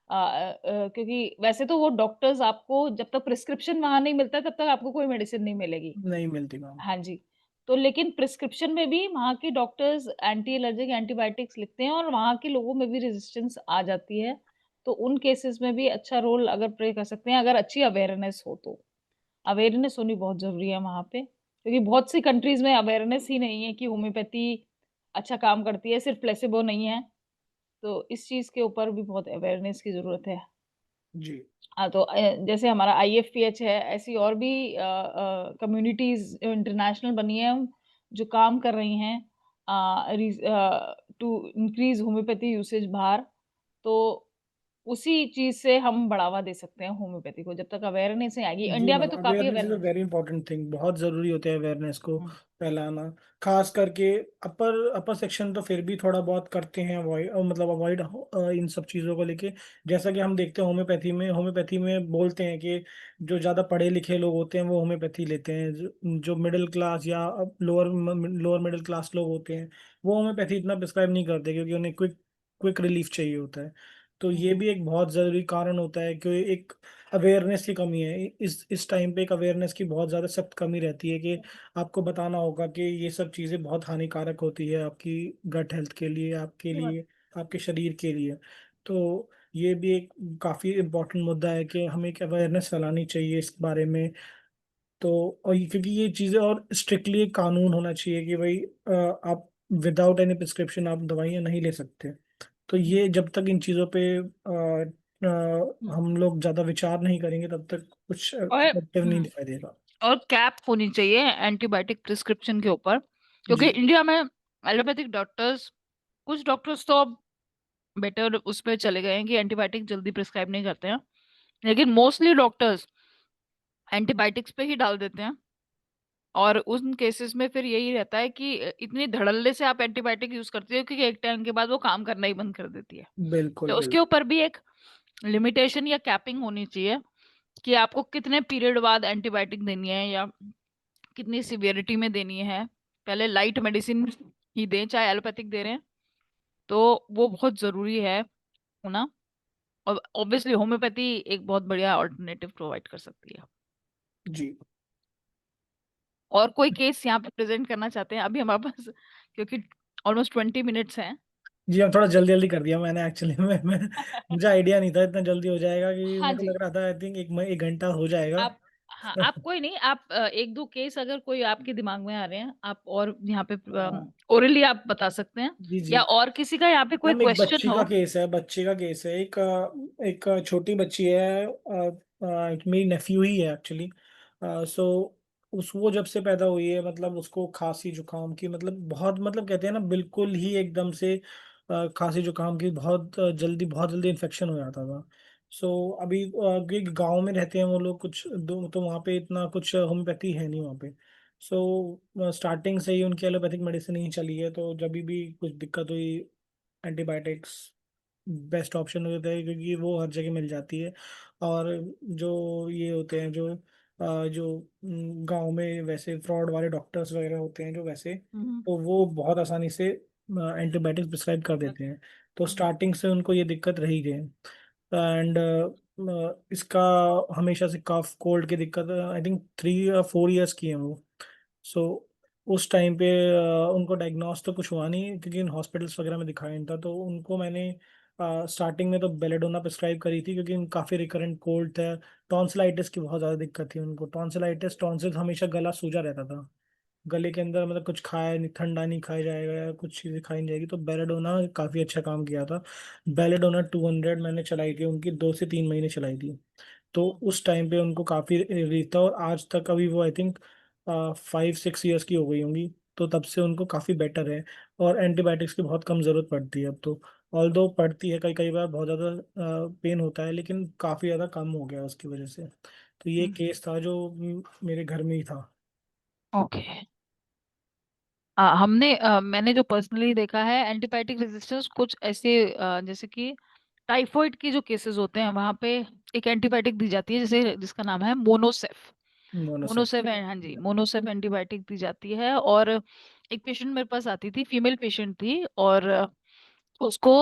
क्योंकि वैसे तो वो डॉक्टर्स आपको जब तक प्रिस्क्रिप्शन वहां नहीं मिलता तब तक आपको कोई मेडिसिन नहीं मिलेगी। नहीं मिलती मैम। हाँ जी। तो लेकिन प्रिस्क्रिप्शन में भी वहाँ के डॉक्टर्स एंटी एलर्जिक एंटीबायोटिक्स लिखते हैं और वहाँ के लोगों में भी रेजिस्टेंस आ जाती है। तो उन केसेस में भी अच्छा रोल अगर प्ले कर सकते हैं, अगर अच्छी अवेयरनेस हो तो। अवेयरनेस होनी बहुत जरूरी है वहाँ पे, क्योंकि बहुत सी कंट्रीज में अवेयरनेस ही नहीं है कि होम्योपैथी अच्छा काम करती है, सिर्फ प्लेसिबो नहीं है। तो इस चीज के ऊपर भी बहुत अवेयरनेस की जरूरत है। जी। हाँ, तो जैसे हमारा आईएफपीएच है, ऐसी और भी कम्युनिटीज इंटरनेशनल बनी है जो काम कर रही हैं टू इंक्रीज होम्योपैथी यूसेज बाहर। तो उसी चीज से हम बढ़ावा दे सकते हैं होम्योपैथी को, जब तक अवेयरनेस नहीं आएगी। जी इंडिया में मैम, तो काफी awareness is a awareness. Very important thing, बहुत जरूरी होता है अवेयरनेस को हम्म फैलाना। खास करके अपर अपर सेक्शन तो फिर भी थोड़ा बहुत करते हैं अवॉइड, मतलब अवॉइड इन सब चीज़ों को लेके। जैसा कि हम देखते हैं होम्योपैथी में बोलते हैं कि जो ज़्यादा पढ़े लिखे लोग होते हैं वो होम्योपैथी लेते हैं, जो मिडिल क्लास या लोअर लोअर मिडिल क्लास लोग होते हैं वो होम्योपैथी इतना प्रिस्क्राइब नहीं करते, क्योंकि उन्हें क्विक क्विक रिलीफ चाहिए होता है। तो ये हम्म भी एक बहुत ज़रूरी कारण होता है कि एक अवेयरनेस की कमी है। इस टाइम पे एक अवेयरनेस की बहुत ज़्यादा सख्त कमी रहती है कि आपको बताना होगा कि ये सब चीज़ें बहुत हानिकारक होती है आपकी गट हेल्थ के लिए, आपके सही बात। लिए, आपके शरीर के लिए। तो ये भी एक काफ़ी इम्पोर्टेंट मुद्दा है कि हमें एक अवेयरनेस फैलानी चाहिए इस बारे में। तो क्योंकि ये चीज़ें और स्ट्रिक्टली एक कानून होना चाहिए कि भाई आप विदाउट एनी प्रिस्क्रिप्शन आप दवाइयाँ नहीं ले सकते। तो हम्म ये जब तक इन चीज़ों पे हम्म। हम लोग ज़्यादा विचार नहीं करेंगे तब तक कुछ और इफेक्टिव नहीं दिखाई देगा। और कैप होनी चाहिए एंटीबायोटिक प्रिस्क्रिप्शन के ऊपर, क्योंकि जी। इंडिया में एलोपैथिक डॉक्टर्स, कुछ डॉक्टर्स तो अब बेटर उस पर चले गए हैं कि एंटीबायोटिक जल्दी प्रिस्क्राइब नहीं करते हैं, लेकिन मोस्टली डॉक्टर्स एंटीबायोटिक्स पे ही डाल देते हैं। और उन केसेस में फिर यही रहता है कि इतनी धड़ल्ले से आप एंटीबायोटिक यूज करते हो कि एक टाइम के बाद वो काम करना ही बंद कर देती है। बिल्कुल तो उसके बिल्कुल। ऊपर भी एक लिमिटेशन या कैपिंग होनी चाहिए कि आपको कितने पीरियड बाद एंटीबायोटिक देनी है या कितनी सिवियरिटी में देनी है। पहले लाइट मेडिसिन ही दें चाहे एलोपैथिक दे रहे हैं, तो वो बहुत जरूरी है होना। और ऑब्वियसली होम्योपैथी एक बहुत बढ़िया ऑल्टरनेटिव प्रोवाइड कर सकती है। जी। और कोई केस यहाँ पे प्रेजेंट करना चाहते हैं अभी हमारे पास, क्योंकि ऑलमोस्ट 20 मिनट्स हैं। जी हम थोड़ा जल्दी जल्दी कर दिया मैंने एक्चुअली मैं मुझे आइडिया नहीं था इतना जल्दी हो जाएगा, कि हाँ मेरे को जी। लग रहा था आई थिंक एक घंटा हो जाएगा। आप, हाँ आप कोई नहीं, आप एक दो केस अगर कोई आपके दिमाग में आ रहे हैं आप और यहाँ पे हाँ। ओरली आप बता सकते हैं, जी जी। या और किसी का यहाँ पे कोई मैम एक क्वेश्चन बच्ची हो। का केस है, बच्ची का केस है, एक छोटी बच्ची है, मेरी नेफ्यू ही है एक्चुअली। सो उस वो जब से पैदा हुई है, मतलब उसको खांसी जुकाम की, मतलब बहुत, मतलब कहते हैं ना बिल्कुल ही एकदम से खांसी जुकाम की बहुत जल्दी इन्फेक्शन हो जाता था। सो अभी गांव में रहते हैं वो लोग कुछ दो, तो वहाँ पे इतना कुछ होम्योपैथी है नहीं वहाँ पे। सो स्टार्टिंग से ही उनकी एलोपैथिक मेडिसिन ही चली है, तो जब भी कुछ दिक्कत हुई एंटीबायोटिक्स बेस्ट ऑप्शन होता है, क्योंकि वो हर जगह मिल जाती है। और जो ये होते हैं जो गांव में वैसे फ्रॉड वाले डॉक्टर्स वगैरह होते हैं जो वैसे, हम्म तो वो बहुत आसानी से एंटीबायोटिक्स प्रिस्क्राइब कर देते हैं। तो हम्म स्टार्टिंग से उनको ये दिक्कत रही है। एंड इसका हमेशा से कफ कोल्ड की दिक्कत, आई थिंक 3 या 4 इयर्स की है वो। सो उस टाइम पे उनको डायग्नोस तो कुछ हुआ नहीं, क्योंकि हॉस्पिटल्स वगैरह में दिखाया नहीं था। तो उनको मैंने स्टार्टिंग में तो बेलेडोना प्रिस्क्राइब करी थी, क्योंकि काफ़ी रिकरेंट कोल्ड था। टॉन्सिलाइटिस की बहुत ज़्यादा दिक्कत थी उनको। टॉन्सिलाइटिस, टॉन्सिल हमेशा गला सूजा रहता था। गले के अंदर मतलब कुछ खाया नहीं, ठंडा नहीं खाया जाएगा या कुछ चीज़ें खाई नहीं जाएगी। तो बेलेडोना काफ़ी अच्छा काम किया था। बेलेडोना 200 मैंने चलाई थी उनकी, 2 से 3 महीने चलाई थी। तो उस टाइम पे उनको काफ़ी रिलीफ था। और आज तक अभी वो आई थिंक 5-6 इयर्स की हो गई होंगी। तो तब से उनको काफ़ी बेटर है। और एंटीबायोटिक्स की बहुत कम ज़रूरत पड़ती है अब तो। ऑल्दो पड़ती है, कई कई बार बहुत ज़्यादा पेन होता है, लेकिन काफ़ी ज़्यादा कम हो गया उसकी वजह से। तो ये केस था जो मेरे घर में ही था। ओके। मैंने जो पर्सनली देखा है एंटीबायोटिक रेजिस्टेंस कुछ ऐसे जैसे कि टाइफॉइड के जो केसेस होते हैं वहां पे एक एंटीबायोटिक दी जाती है जैसे जिसका नाम है मोनोसेफ। मोनोसेफ। मोनोसेफ हाँ जी, मोनोसेफ एंटीबायोटिक दी जाती है। और एक पेशेंट मेरे पास आती थी, फीमेल पेशेंट थी, और उसको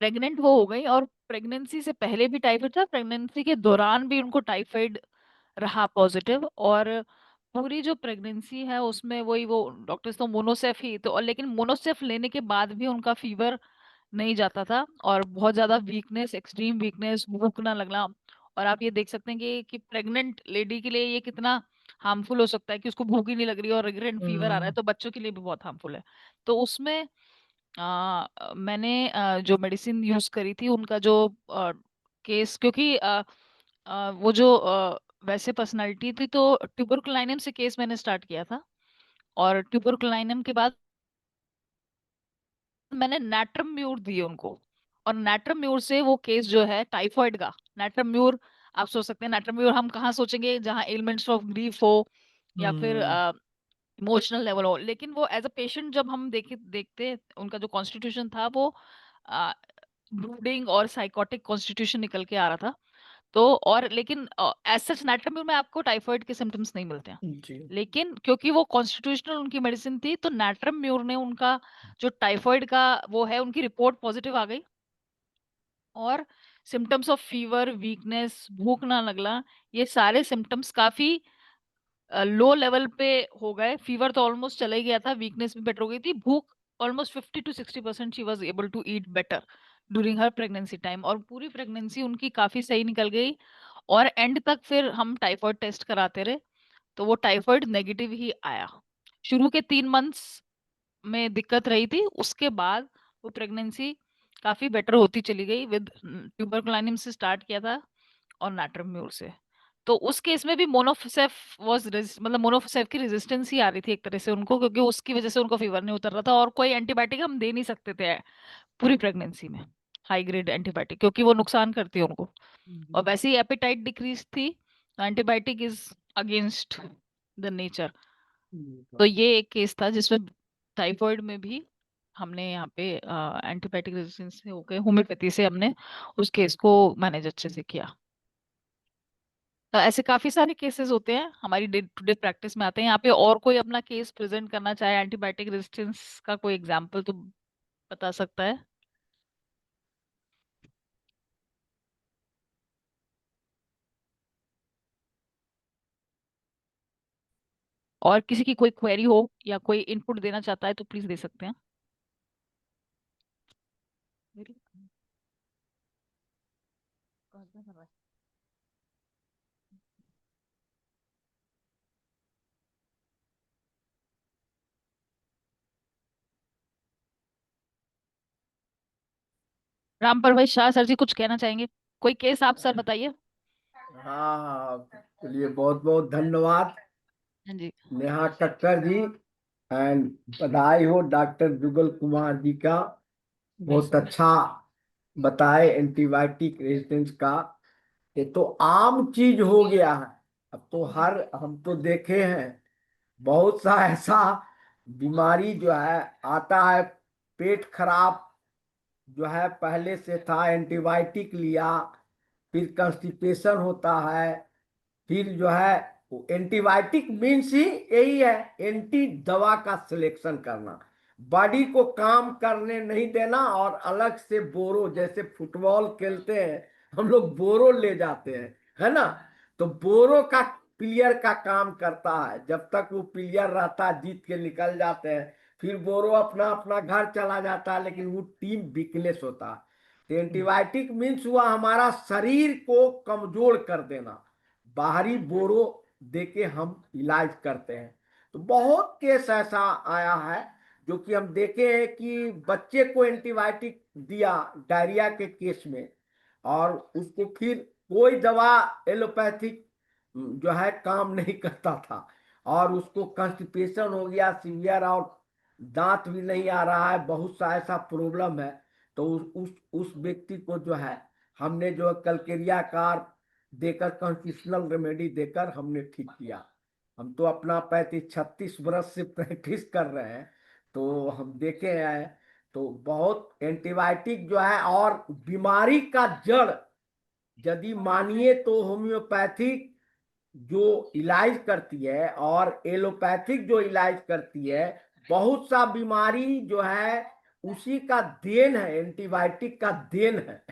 प्रेग्नेंट वो हो गई, और प्रेगनेंसी से पहले भी टाइफाइड था, प्रेगनेंसी के दौरान भी उनको टाइफाइड रहा पॉजिटिव। और पूरी जो प्रेगनेंसी है उसमें वही वो डॉक्टर्स तो मोनोसेफ ही तो, और लेकिन मोनोसेफ लेने के बाद भी उनका फीवर नहीं जाता था, और बहुत ज्यादा वीकनेस, एक्सट्रीम वीकनेस, भूख ना लगना। और आप ये देख सकते हैं कि प्रेग्नेंट लेडी के लिए ये कितना हार्मफुल हो सकता है कि उसको भूख ही नहीं लग रही है और रिकरेंट फीवर आ रहा है, हम्म। तो बच्चों के लिए भी बहुत हार्मफुल है। तो उसमें मैंने जो मेडिसिन यूज करी थी उनका जो केस, क्योंकि वो जो वैसे पर्सनालिटी थी, तो ट्यूबरकुलाइनम से केस मैंने स्टार्ट किया था। और ट्यूबरकुलाइनम के बाद मैंने नैट्रम म्यूर दिए उनको। और नैट्रम म्यूर से वो केस जो है टाइफाइड का, नैट्रम म्यूर, आप सोच सकते हैं नैट्रम म्यूर हम कहाँ सोचेंगे, जहाँ एलिमेंट्स ऑफ ग्रीफ हो या फिर हम्म। इमोशनल लेवल हो। लेकिन वो एज अ पेशेंट जब हम देखते उनका जो कॉन्स्टिट्यूशन था वो ब्रूडिंग और साइकोटिक कॉन्स्टिट्यूशन निकल के आ रहा था। तो और लेकिन एज सच नाइट्रोम्यूर में आपको टाइफाइड के सिम्टम्स नहीं मिलते हैं। जी। लेकिन क्योंकि वो कॉन्स्टिट्यूशनल उनकी मेडिसिन थी, तो नाट्रम्यूर ने उनका जो टाइफाइड का वो है, उनकी रिपोर्ट पॉजिटिव आ गई। और सिम्टम्स ऑफ फीवर, वीकनेस, भूख ना लगना, ये सारे सिम्टम्स काफी लो लेवल पे हो गए। फीवर तो ऑलमोस्ट चला ही गया था, वीकनेस भी बेटर हो गई थी, भूख almost 50 to 60% she was able to eat better during her pregnancy time. और पूरी प्रेगनेंसी उनकी काफी सही निकल गई। और एंड तक फिर हम टाइफाइड टेस्ट कराते रहे, तो वो टाइफाइड नेगेटिव ही आया। शुरू के 3 मंथ्स में दिक्कत रही थी, उसके बाद वो प्रेगनेंसी काफी बेटर होती चली गई। विद ट्यूबरकुलाइनिम से स्टार्ट किया था और नाट्रम्यूर से। तो उस केस में भी मोनोसेफ वाज मतलब मोनोसेफ की रेजिस्टेंस ही आ रही थी एक तरह से उनको, क्योंकि उसकी वजह से उनको फीवर नहीं उतर रहा था, और कोई एंटीबायोटिक हम दे नहीं सकते थे पूरी प्रेगनेंसी में, हाई ग्रेड एंटीबायोटिक, क्योंकि वो नुकसान करती है उनको। और वैसे ही एपेटाइट डिक्रीज थी, antibiotic is against the nature. तो ये एक केस था जिसमें टाइफाइड में भी हमने यहाँ पे एंटीबायोटिक रेजिस्टेंस से होकर होम्योपैथी से हमने उस केस को मैनेज अच्छे से किया। तो ऐसे काफी सारे केसेस होते हैं हमारी डे टू डे प्रैक्टिस में आते हैं। यहाँ पे और कोई अपना केस प्रेजेंट करना चाहे एंटीबायोटिक रेजिस्टेंस का कोई एग्जांपल तो बता सकता है। और किसी की कोई क्वेरी हो या कोई इनपुट देना चाहता है तो प्लीज दे सकते हैं। मेरी कहाँ से कर रहा है? रामपर भाई शाह सर जी कुछ कहना चाहेंगे? कोई केस आप सर बताइए। हाँ हाँ, चलिए बहुत बहुत धन्यवाद हाँ जी। नेहा कक्कर जी। एंड बधाई हो डॉक्टर जुगल कुमार जी का, बहुत वेलकम। अच्छा बताए एंटीबायोटिक रेजिस्टेंस का। ये तो आम चीज हो गया है। अब तो हर हम तो देखे हैं बहुत सा ऐसा बीमारी जो है आता है, पेट खराब जो है पहले से था, एंटीबायोटिक लिया, फिर कंस्टिपेशन होता है, फिर जो है एंटीबायोटिक मीन्स ही यही है, एंटी दवा का सिलेक्शन करना। बॉडी को काम करने नहीं देना, और अलग से बोरो, जैसे फुटबॉल खेलते हैं हम लोग बोरो ले जाते हैं, है ना। तो बोरो का प्लेयर का काम करता है, जब तक वो प्लेयर रहता है जीत के निकल जाते हैं, फिर बोरो अपना अपना घर चला जाता है, लेकिन वो टीम वीकनेस होता है। तो एंटीबायोटिक मीन्स हुआ हमारा शरीर को कमजोर कर देना, बाहरी बोरो देके हम इलाज करते हैं। तो बहुत केस ऐसा आया है जो कि हम देखे हैं कि बच्चे को एंटीबायोटिक दिया डायरिया के केस में, और उसको फिर कोई दवा एलोपैथिक जो है काम नहीं करता था, और उसको कंस्टिपेशन हो गया सीवियर, और दांत भी नहीं आ रहा है, बहुत सा ऐसा प्रॉब्लम है। तो उस व्यक्ति को जो है हमने जो है कलकेरिया कार देकर, कॉन्स्टिट्यूशनल रेमेडी देकर हमने ठीक किया। हम तो अपना 35-36 बरस से प्रैक्टिस कर रहे हैं, तो हम देखे हैं। तो बहुत एंटीबायोटिक जो है, और बीमारी का जड़ यदि मानिए तो होम्योपैथिक जो इलाज करती है और एलोपैथिक जो इलाज करती है, बहुत सा बीमारी जो है उसी का देन है, एंटीबायोटिक का देन है।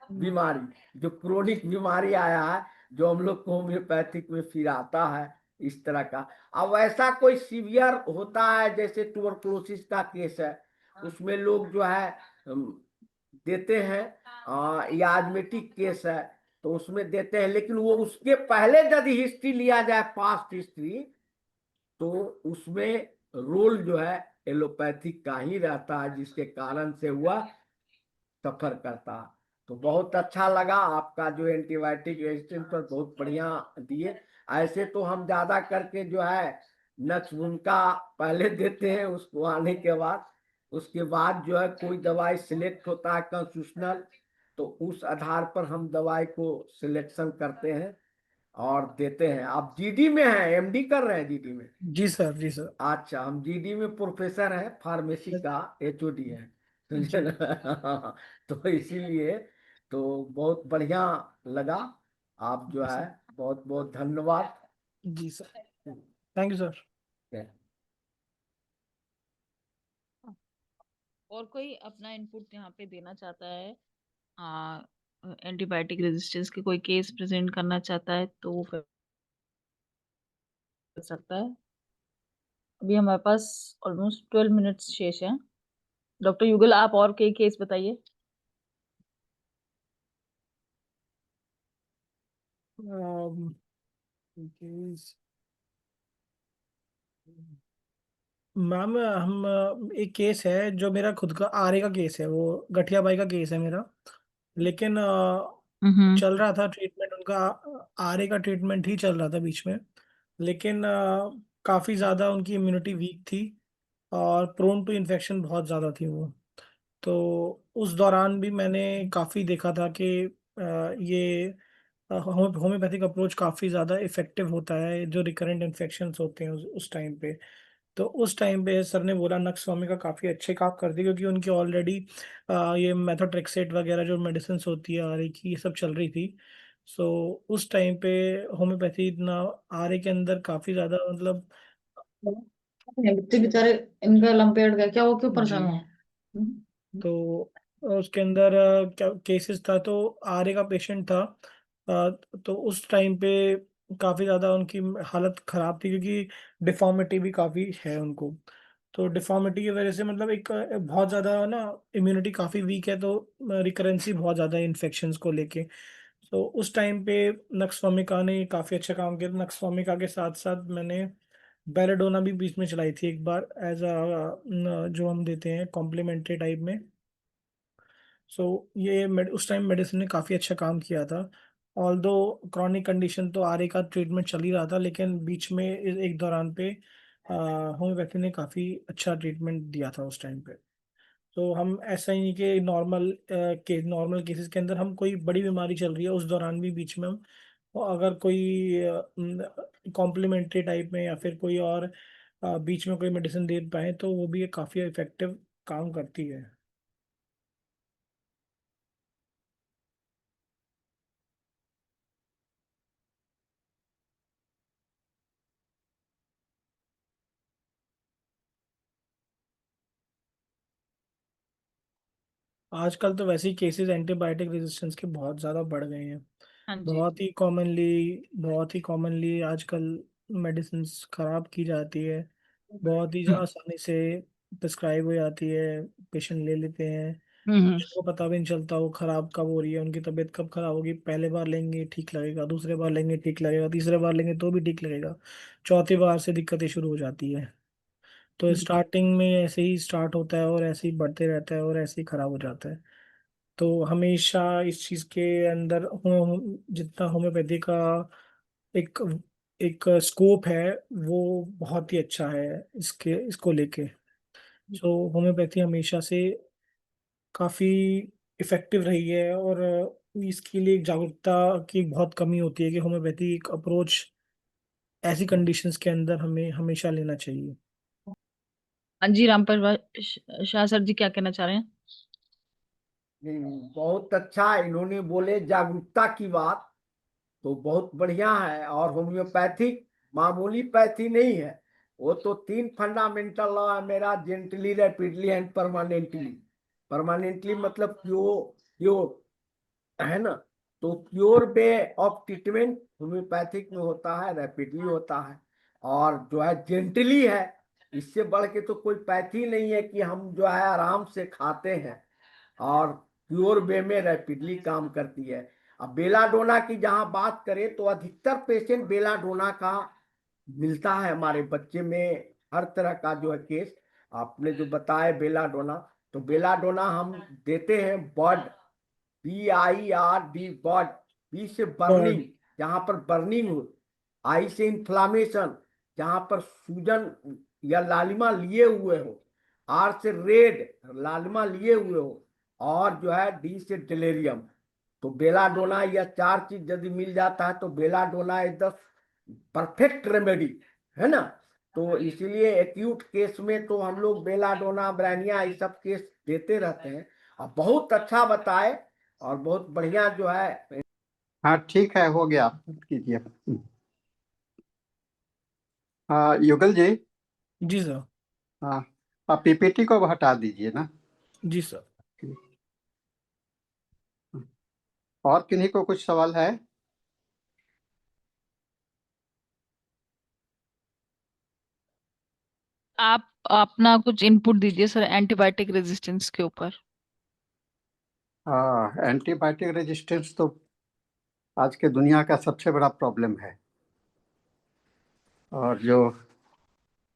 बीमारी जो क्रोनिक बीमारी आया है, जो हम लोग को होम्योपैथिक में फिर आता है इस तरह का। अब ऐसा कोई सीवियर होता है, जैसे ट्यूबरकुलोसिस का केस है, उसमें लोग जो है देते हैं, या एडमिटिक केस है तो उसमें देते हैं, लेकिन वो उसके पहले यदि हिस्ट्री लिया जाए, पास्ट हिस्ट्री, तो उसमें रोल जो है एलोपैथिक का ही रहता है, जिसके कारण से हुआ सफर करता। तो बहुत अच्छा लगा आपका जो एंटीबायोटिक रेजिस्टेंस पर बहुत बढ़िया दिए। ऐसे तो हम ज्यादा करके जो है नक्स का पहले देते हैं, उसको आने के बाद, उसके बाद जो है कोई दवाई सिलेक्ट होता है कंस्टिट्यूशनल, तो उस आधार पर हम दवाई को सिलेक्शन करते हैं और देते हैं। आप जीडी में हैं, एमडी कर रहे हैं जीडी में? जी सर, जी सर। अच्छा, हम जीडी में प्रोफेसर हैं, फार्मेसी का एचओडी है, समझे जी ना। तो इसीलिए तो बहुत बढ़िया लगा। आप जो है सर। बहुत बहुत धन्यवाद। जी सर, थैंक यू सर। और कोई अपना इनपुट यहाँ पे देना चाहता है? एंटीबायोटिक रेजिस्टेंस के कोई केस प्रेजेंट करना चाहता है तो वो कर सकता है। अभी हमारे पास ऑलमोस्ट 12 मिनट्स शेष हैं। डॉक्टर युगल, आप और कई केस बताइए। Um, please. मैम, हम एक केस है जो मेरा खुद का आरए का केस है, वो गठिया बाई का केस है मेरा। लेकिन हम्म। चल रहा था ट्रीटमेंट उनका, आरए का ट्रीटमेंट ही चल रहा था बीच में। लेकिन काफ़ी ज़्यादा उनकी इम्यूनिटी वीक थी और प्रोन टू इन्फेक्शन बहुत ज़्यादा थी वो। तो उस दौरान भी मैंने काफ़ी देखा था कि ये होम्योपैथिक अप्रोच काफ़ी ज़्यादा इफेक्टिव होता है जो रिकरेंट इन्फेक्शंस होते हैं उस टाइम पे। तो उस टाइम पे सर ने बोला नक्स स्वामी का काफ़ी अच्छे काम कर दी, क्योंकि उनकी ऑलरेडी ये मेथोट्रेक्सेट वगैरह जो मेडिसिन होती है आरए की, ये सब चल रही थी। सो उस टाइम पे होम्योपैथी ना आरए के अंदर काफ़ी ज़्यादा मतलब। बच्चे बेचारे, इनका लंपेट गया क्या, वो क्यों जी। परेशान हो? हम्म। तो उसके अंदर क्या केसेस था, तो आरए का पेशेंट था। अ, तो उस टाइम पे काफ़ी ज़्यादा उनकी हालत ख़राब थी, क्योंकि डिफ़ॉर्मिटी भी काफ़ी है उनको। तो डिफ़ॉर्मिटी की वजह से मतलब एक बहुत ज़्यादा ना इम्यूनिटी काफ़ी वीक है, तो रिकरेंसी बहुत ज़्यादा है इन्फेक्शंस को लेके। तो उस टाइम पे नक्सवामिका ने काफ़ी अच्छा काम किया। नक्सवामिका के साथ-साथ मैंने बेलेडोना भी बीच में चलाई थी एक बार, एज़ जो हम देते हैं कॉम्प्लीमेंट्री टाइप में। सो ये उस टाइम मेडिसिन ने काफ़ी अच्छा काम किया था। ऑल्दो क्रॉनिक कंडीशन तो आरए का ट्रीटमेंट चल ही रहा था, लेकिन बीच में एक दौरान पे होम्योपैथी ने काफ़ी अच्छा ट्रीटमेंट दिया था उस टाइम पे। तो हम ऐसा ही नहीं कि नॉर्मल केसेस के अंदर हम कोई बड़ी बीमारी चल रही है उस दौरान भी बीच में हम अगर कोई कॉम्प्लीमेंट्री टाइप में या फिर कोई और बीच में कोई मेडिसिन दे पाए, तो वो भी काफ़ी इफेक्टिव काम करती है। आजकल तो वैसे ही केसेस एंटीबायोटिक रेजिस्टेंस के बहुत ज़्यादा बढ़ गए हैं। हाँ जी। बहुत ही कॉमनली आजकल मेडिसिन खराब की जाती है, बहुत ही आसानी से प्रिस्क्राइब हो जाती है, पेशेंट ले लेते हैं, उनको पता भी नहीं चलता वो खराब कब हो रही है, उनकी तबीयत कब खराब होगी। पहले बार लेंगे ठीक लगेगा, दूसरे बार लेंगे ठीक लगेगा, तीसरे बार लेंगे तो भी ठीक लगेगा, चौथी बार से दिक्कतें शुरू हो जाती है। तो स्टार्टिंग में ऐसे ही स्टार्ट होता है और ऐसे ही बढ़ते रहता है और ऐसे ही खराब हो जाता है। तो हमेशा इस चीज के अंदर जितना होम्योपैथी का एक एक स्कोप है वो बहुत ही अच्छा है इसको लेके। सो होम्योपैथी हमेशा से काफी इफेक्टिव रही है, और इसके लिए एक जागरूकता की बहुत कमी होती है कि होम्योपैथी एक अप्रोच ऐसी कंडीशंस के अंदर हमें हमेशा लेना चाहिए। हाँ जी, रामप्रभा शाह सर जी क्या कहना चाह रहे हैं? नहीं, बहुत अच्छा इन्होंने बोले जागरूकता की बात, तो बहुत बढ़िया है। और होम्योपैथिक मामूली पैथी नहीं है, वो तो 3 फंडामेंटल लॉ है मेरा: gently, rapidly and permanently. Permanently मतलब प्योर, प्योर है ना। तो pure way of treatment homeopathic में होता है, रैपिडली होता है, और जो है जेंटली है। इससे बढ़ के तो कोई पैथी नहीं है कि हम जो है आराम से खाते हैं, और प्योर वे में रैपिडली काम करती है। अब बेलाडोना की जहां बात करें तो अधिकतर पेशेंट बेलाडोना का मिलता है हमारे बच्चे में, हर तरह का जो है केस। आपने जो बताया बेलाडोना, तो बेलाडोना हम देते हैं बर्ड, BIRD, बर्ड। बी से बर्ड। बर्निंग, जहां पर बर्निंग हो। आई से इंफ्लामेशन, जहां पर सूजन या लालिमा लिए हुए हो। आर से रेड, लालिमा लिए हुए हो। और जो है डी से डिलेरियम। तो बेलाडोना, यह 4 चीज यदि मिल जाता है तो belladonna is the perfect remedy, है ना। तो इसीलिए एक्यूट केस में तो हम लोग बेलाडोना, ब्रानिया, ये सब केस देते रहते हैं। और बहुत अच्छा बताए, और बहुत बढ़िया जो है। हाँ ठीक है, हो गया, कीजिए। हाँ युगल जी। जी सर। हाँ, आप पीपीटी को हटा दीजिए ना। जी सर। और किन्हीं को कुछ सवाल है? आप अपना कुछ इनपुट दीजिए सर एंटीबायोटिक रेजिस्टेंस के ऊपर। हाँ, एंटीबायोटिक रेजिस्टेंस तो आज के दुनिया का सबसे बड़ा प्रॉब्लम है। और जो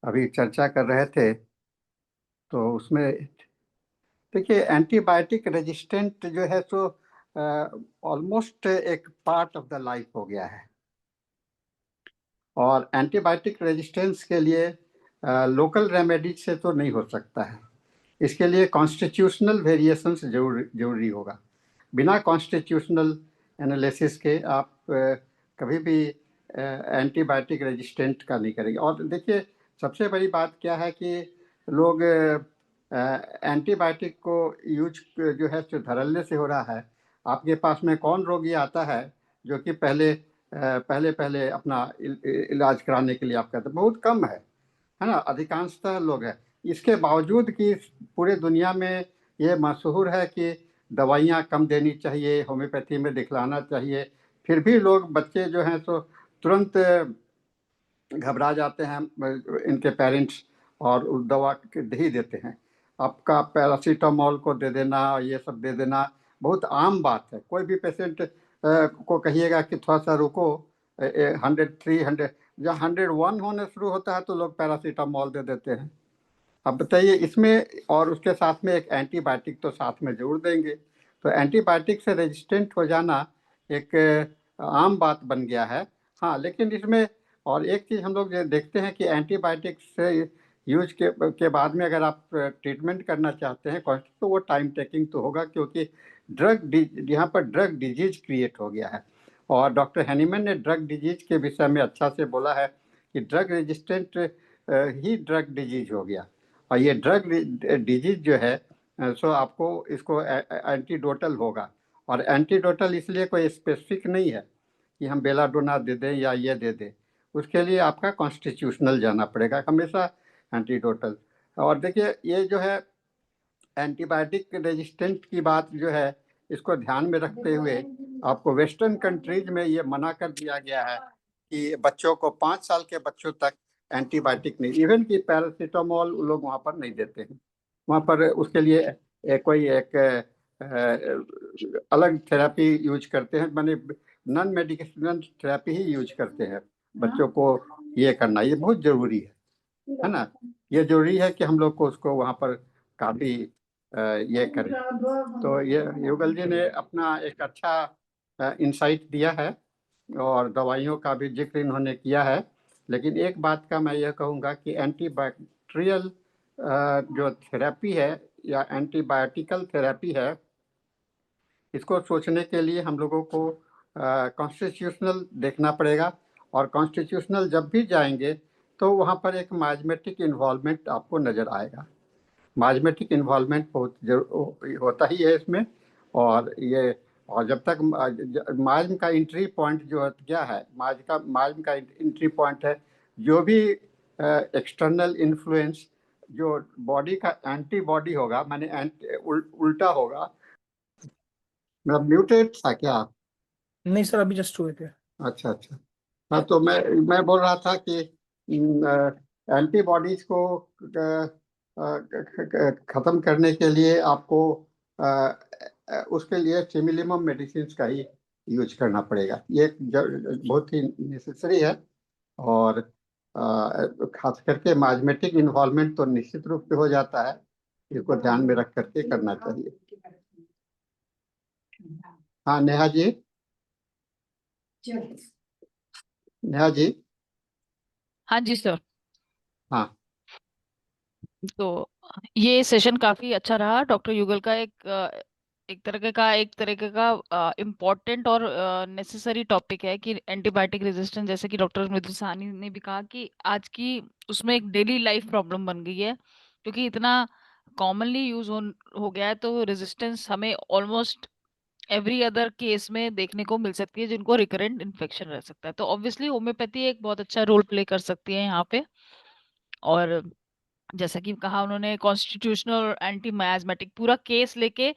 अभी चर्चा कर रहे थे तो उसमें देखिए, एंटीबायोटिक रेजिस्टेंट जो है सो ऑलमोस्ट एक पार्ट ऑफ द लाइफ हो गया है। और एंटीबायोटिक रेजिस्टेंस के लिए लोकल रेमेडीज से तो नहीं हो सकता है। इसके लिए कॉन्स्टिट्यूशनल वेरिएशंस जरूरी होगा। बिना कॉन्स्टिट्यूशनल एनालिसिस के आप कभी भी एंटीबायोटिक रेजिस्टेंट का नहीं करेंगे। और देखिए, सबसे बड़ी बात क्या है कि लोग एंटीबायोटिक को यूज जो है जो धड़ल्ले से हो रहा है। आपके पास में कौन रोगी आता है जो कि पहले अपना इलाज कराने के लिए आप कहते हैं? बहुत कम है ना, अधिकांशतः लोग हैं। इसके बावजूद कि पूरे दुनिया में ये मशहूर है कि दवाइयाँ कम देनी चाहिए, होम्योपैथी में दिखलाना चाहिए, फिर भी लोग, बच्चे जो हैं तो तुरंत घबरा जाते हैं इनके पेरेंट्स, और उस दवा दे ही देते हैं। आपका पैरासीटामोल को दे देना, ये सब दे देना बहुत आम बात है। कोई भी पेशेंट को कहिएगा कि थोड़ा सा रुको, 100, 300, जब 101 होने शुरू होता है तो लोग पैरासीटामोल दे देते हैं। अब बताइए इसमें, और उसके साथ में एक एंटीबायोटिक तो साथ में जरूर देंगे। तो एंटीबायोटिक से रेजिस्टेंट हो जाना एक आम बात बन गया है। हाँ, लेकिन इसमें और एक चीज़ हम लोग देखते हैं कि एंटीबायोटिक से यूज के बाद में अगर आप ट्रीटमेंट करना चाहते हैं तो वो टाइम टेकिंग तो होगा, क्योंकि यहाँ पर ड्रग डिजीज क्रिएट हो गया है। और डॉक्टर हैनीमैन ने ड्रग डिजीज के विषय में अच्छा से बोला है कि ड्रग रेजिस्टेंट ही ड्रग डिजीज हो गया। और ये ड्रग डिजीज जो है सो आपको इसको एंटीडोटल होगा। और एंटीडोटल इसलिए कोई स्पेसिफिक नहीं है कि हम बेलाडोना दे दें या ये दे दें। उसके लिए आपका कॉन्स्टिट्यूशनल जाना पड़ेगा हमेशा, एंटीडोटल। और देखिए, ये जो है एंटीबायोटिक रेजिस्टेंट की बात जो है, इसको ध्यान में रखते हुए आपको वेस्टर्न कंट्रीज में ये मना कर दिया गया है कि बच्चों को 5 साल के बच्चों तक एंटीबायोटिक नहीं, इवन कि पैरासीटामोल लोग वहाँ पर नहीं देते हैं। वहाँ पर उसके लिए कोई एक अलग थेरेपी यूज करते हैं, माने नॉन मेडिकेशनल थेरेपी ही यूज करते हैं। बच्चों को ये करना, ये बहुत जरूरी है ना। ये जरूरी है कि हम लोग को उसको वहाँ पर काफी ये करें। तो ये युगल जी ने अपना एक अच्छा इंसाइट दिया है और दवाइयों का भी जिक्र इन्होंने किया है। लेकिन एक बात का मैं यह कहूँगा कि एंटीबैक्टीरियल जो थेरेपी है या एंटीबायोटिकल थेरेपी है, इसको सोचने के लिए हम लोगों को कॉन्स्टिट्यूशनल देखना पड़ेगा। और कॉन्स्टिट्यूशनल जब भी जाएंगे तो वहाँ पर एक माइजमेटिक इन्वॉल्वमेंट आपको नज़र आएगा। माइजमेटिक इन्वॉल्वमेंट बहुत होता ही है इसमें। और जब तक माइज्म का एंट्री पॉइंट जो क्या है, माइज्म का एंट्री पॉइंट है जो भी एक्सटर्नल इन्फ्लुएंस जो बॉडी का एंटीबॉडी होगा, माने उल्टा होगा। मतलब म्यूटेट था क्या? नहीं सर, अभी जस्ट हुए थे। अच्छा अच्छा। हाँ, तो मैं बोल रहा था कि एंटीबॉडीज को खत्म करने के लिए आपको उसके लिए सिमिलिमम मेडिसिन का ही यूज करना पड़ेगा। ये बहुत ही नेसेसरी है। और खास करके माइजमेटिक इन्वॉल्वमेंट तो निश्चित रूप से हो जाता है, इसको ध्यान में रख करके करना चाहिए। हाँ नेहा जी, नेहा जी। हाँ जी सर। हाँ तो ये सेशन काफी अच्छा रहा। डॉक्टर युगल का एक तरीके का इम्पोर्टेंट और नेसेसरी टॉपिक है कि एंटीबायोटिक रेजिस्टेंस, जैसे कि डॉक्टर मृदुल साहनी ने भी कहा कि आज की उसमें एक डेली लाइफ प्रॉब्लम बन गई है, क्योंकि इतना कॉमनली यूज हो गया है। तो रेजिस्टेंस हमें ऑलमोस्ट एवरी अदर केस में देखने को मिल सकती है, जिनको रिकरेंट इन्फेक्शन रह सकता है। तो ऑब्वियसली होम्योपैथी एक बहुत अच्छा रोल प्ले कर सकती है यहाँ पे। और जैसा कि कहा उन्होंने, कॉन्स्टिट्यूशनल और एंटी मायाजमेटिक पूरा केस लेके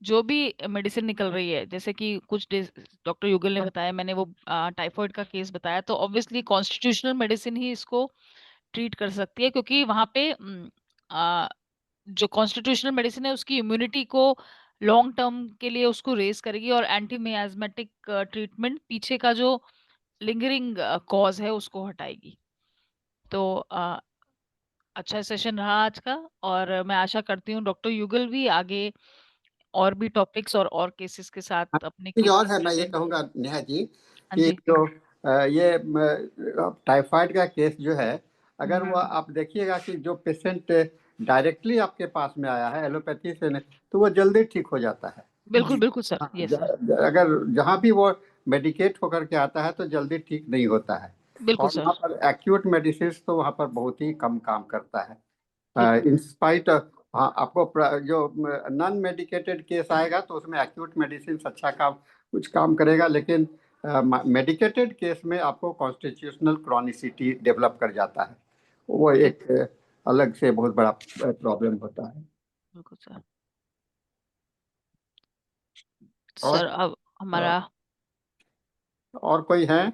जो भी मेडिसिन निकल रही है, जैसे कि कुछ डॉक्टर युगल ने बताया, मैंने वो टाइफाइड का केस बताया, तो ऑब्वियसली कॉन्स्टिट्यूशनल मेडिसिन ही इसको ट्रीट कर सकती है, क्योंकि वहां पे जो कॉन्स्टिट्यूशनल मेडिसिन है उसकी इम्यूनिटी को लॉन्ग टर्म के लिए उसको रेज करेगी, और एंटी मियाजमेटिक ट्रीटमेंट पीछे का जो लिंगरिंग कॉज है उसको हटाएगी। तो अच्छा सेशन रहा आज का, और मैं आशा करती हूँ डॉक्टर युगल भी आगे और भी टॉपिक्स और केसेस के साथ अपने चीज और केसेस है, मैं ये प्रेजेंट। कहूँगा नेहा जी हाँ कि जी। जो ये टाइफाइड का केस जो है, अगर वो हम्म। आप देखिएगा कि जो पेशेंट डायरेक्टली आपके पास में आया है एलोपैथी से नहीं, तो वो जल्दी ठीक हो जाता है। बिल्कुल बिल्कुल सर, हाँ, यस सर। अगर जहाँ भी वो मेडिकेट होकर के आता है तो जल्दी ठीक नहीं होता है। बिल्कुल और सर। वहाँ पर एक्यूट मेडिसिन तो वहाँ पर बहुत ही कम काम करता है। बिल्कुल। इन स्पाइट, हाँ, आपको जो नॉन मेडिकेटेड केस आएगा तो उसमें एक्यूट मेडिसिन अच्छा कुछ काम करेगा, लेकिन मेडिकेटेड केस में आपको कॉन्स्टिट्यूशनल क्रॉनिसिटी डेवलप कर जाता है। वो एक अलग से बहुत बड़ा प्रॉब्लम होता है। बिल्कुल सर। और सर अब हमारा, और कोई है?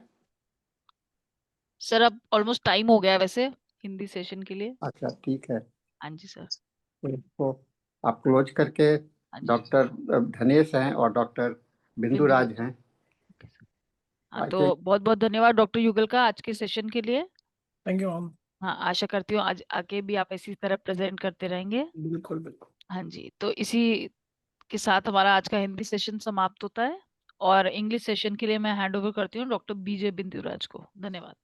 सर अब ऑलमोस्ट टाइम हो गया है वैसे हिंदी सेशन के लिए। अच्छा ठीक है, हाँ जी सर। तो इसको आप क्लोज करके। हाँ जी। डॉक्टर धनेश हैं और डॉक्टर बिंदु बिंदु राज राज। हैं। Okay sir. हाँ, आई थिंक तो बहुत बहुत धन्यवाद डॉक्टर युगल का आज के सेशन के लिए। Thank you ma'am. हाँ, आशा करती हूँ आज आगे भी आप इसी तरह प्रेजेंट करते रहेंगे। बिल्कुल बिल्कुल। हाँ जी, तो इसी के साथ हमारा आज का हिंदी सेशन समाप्त होता है, और इंग्लिश सेशन के लिए मैं हैंड ओवर करती हूँ डॉक्टर बीजे बिंदुराज को। धन्यवाद।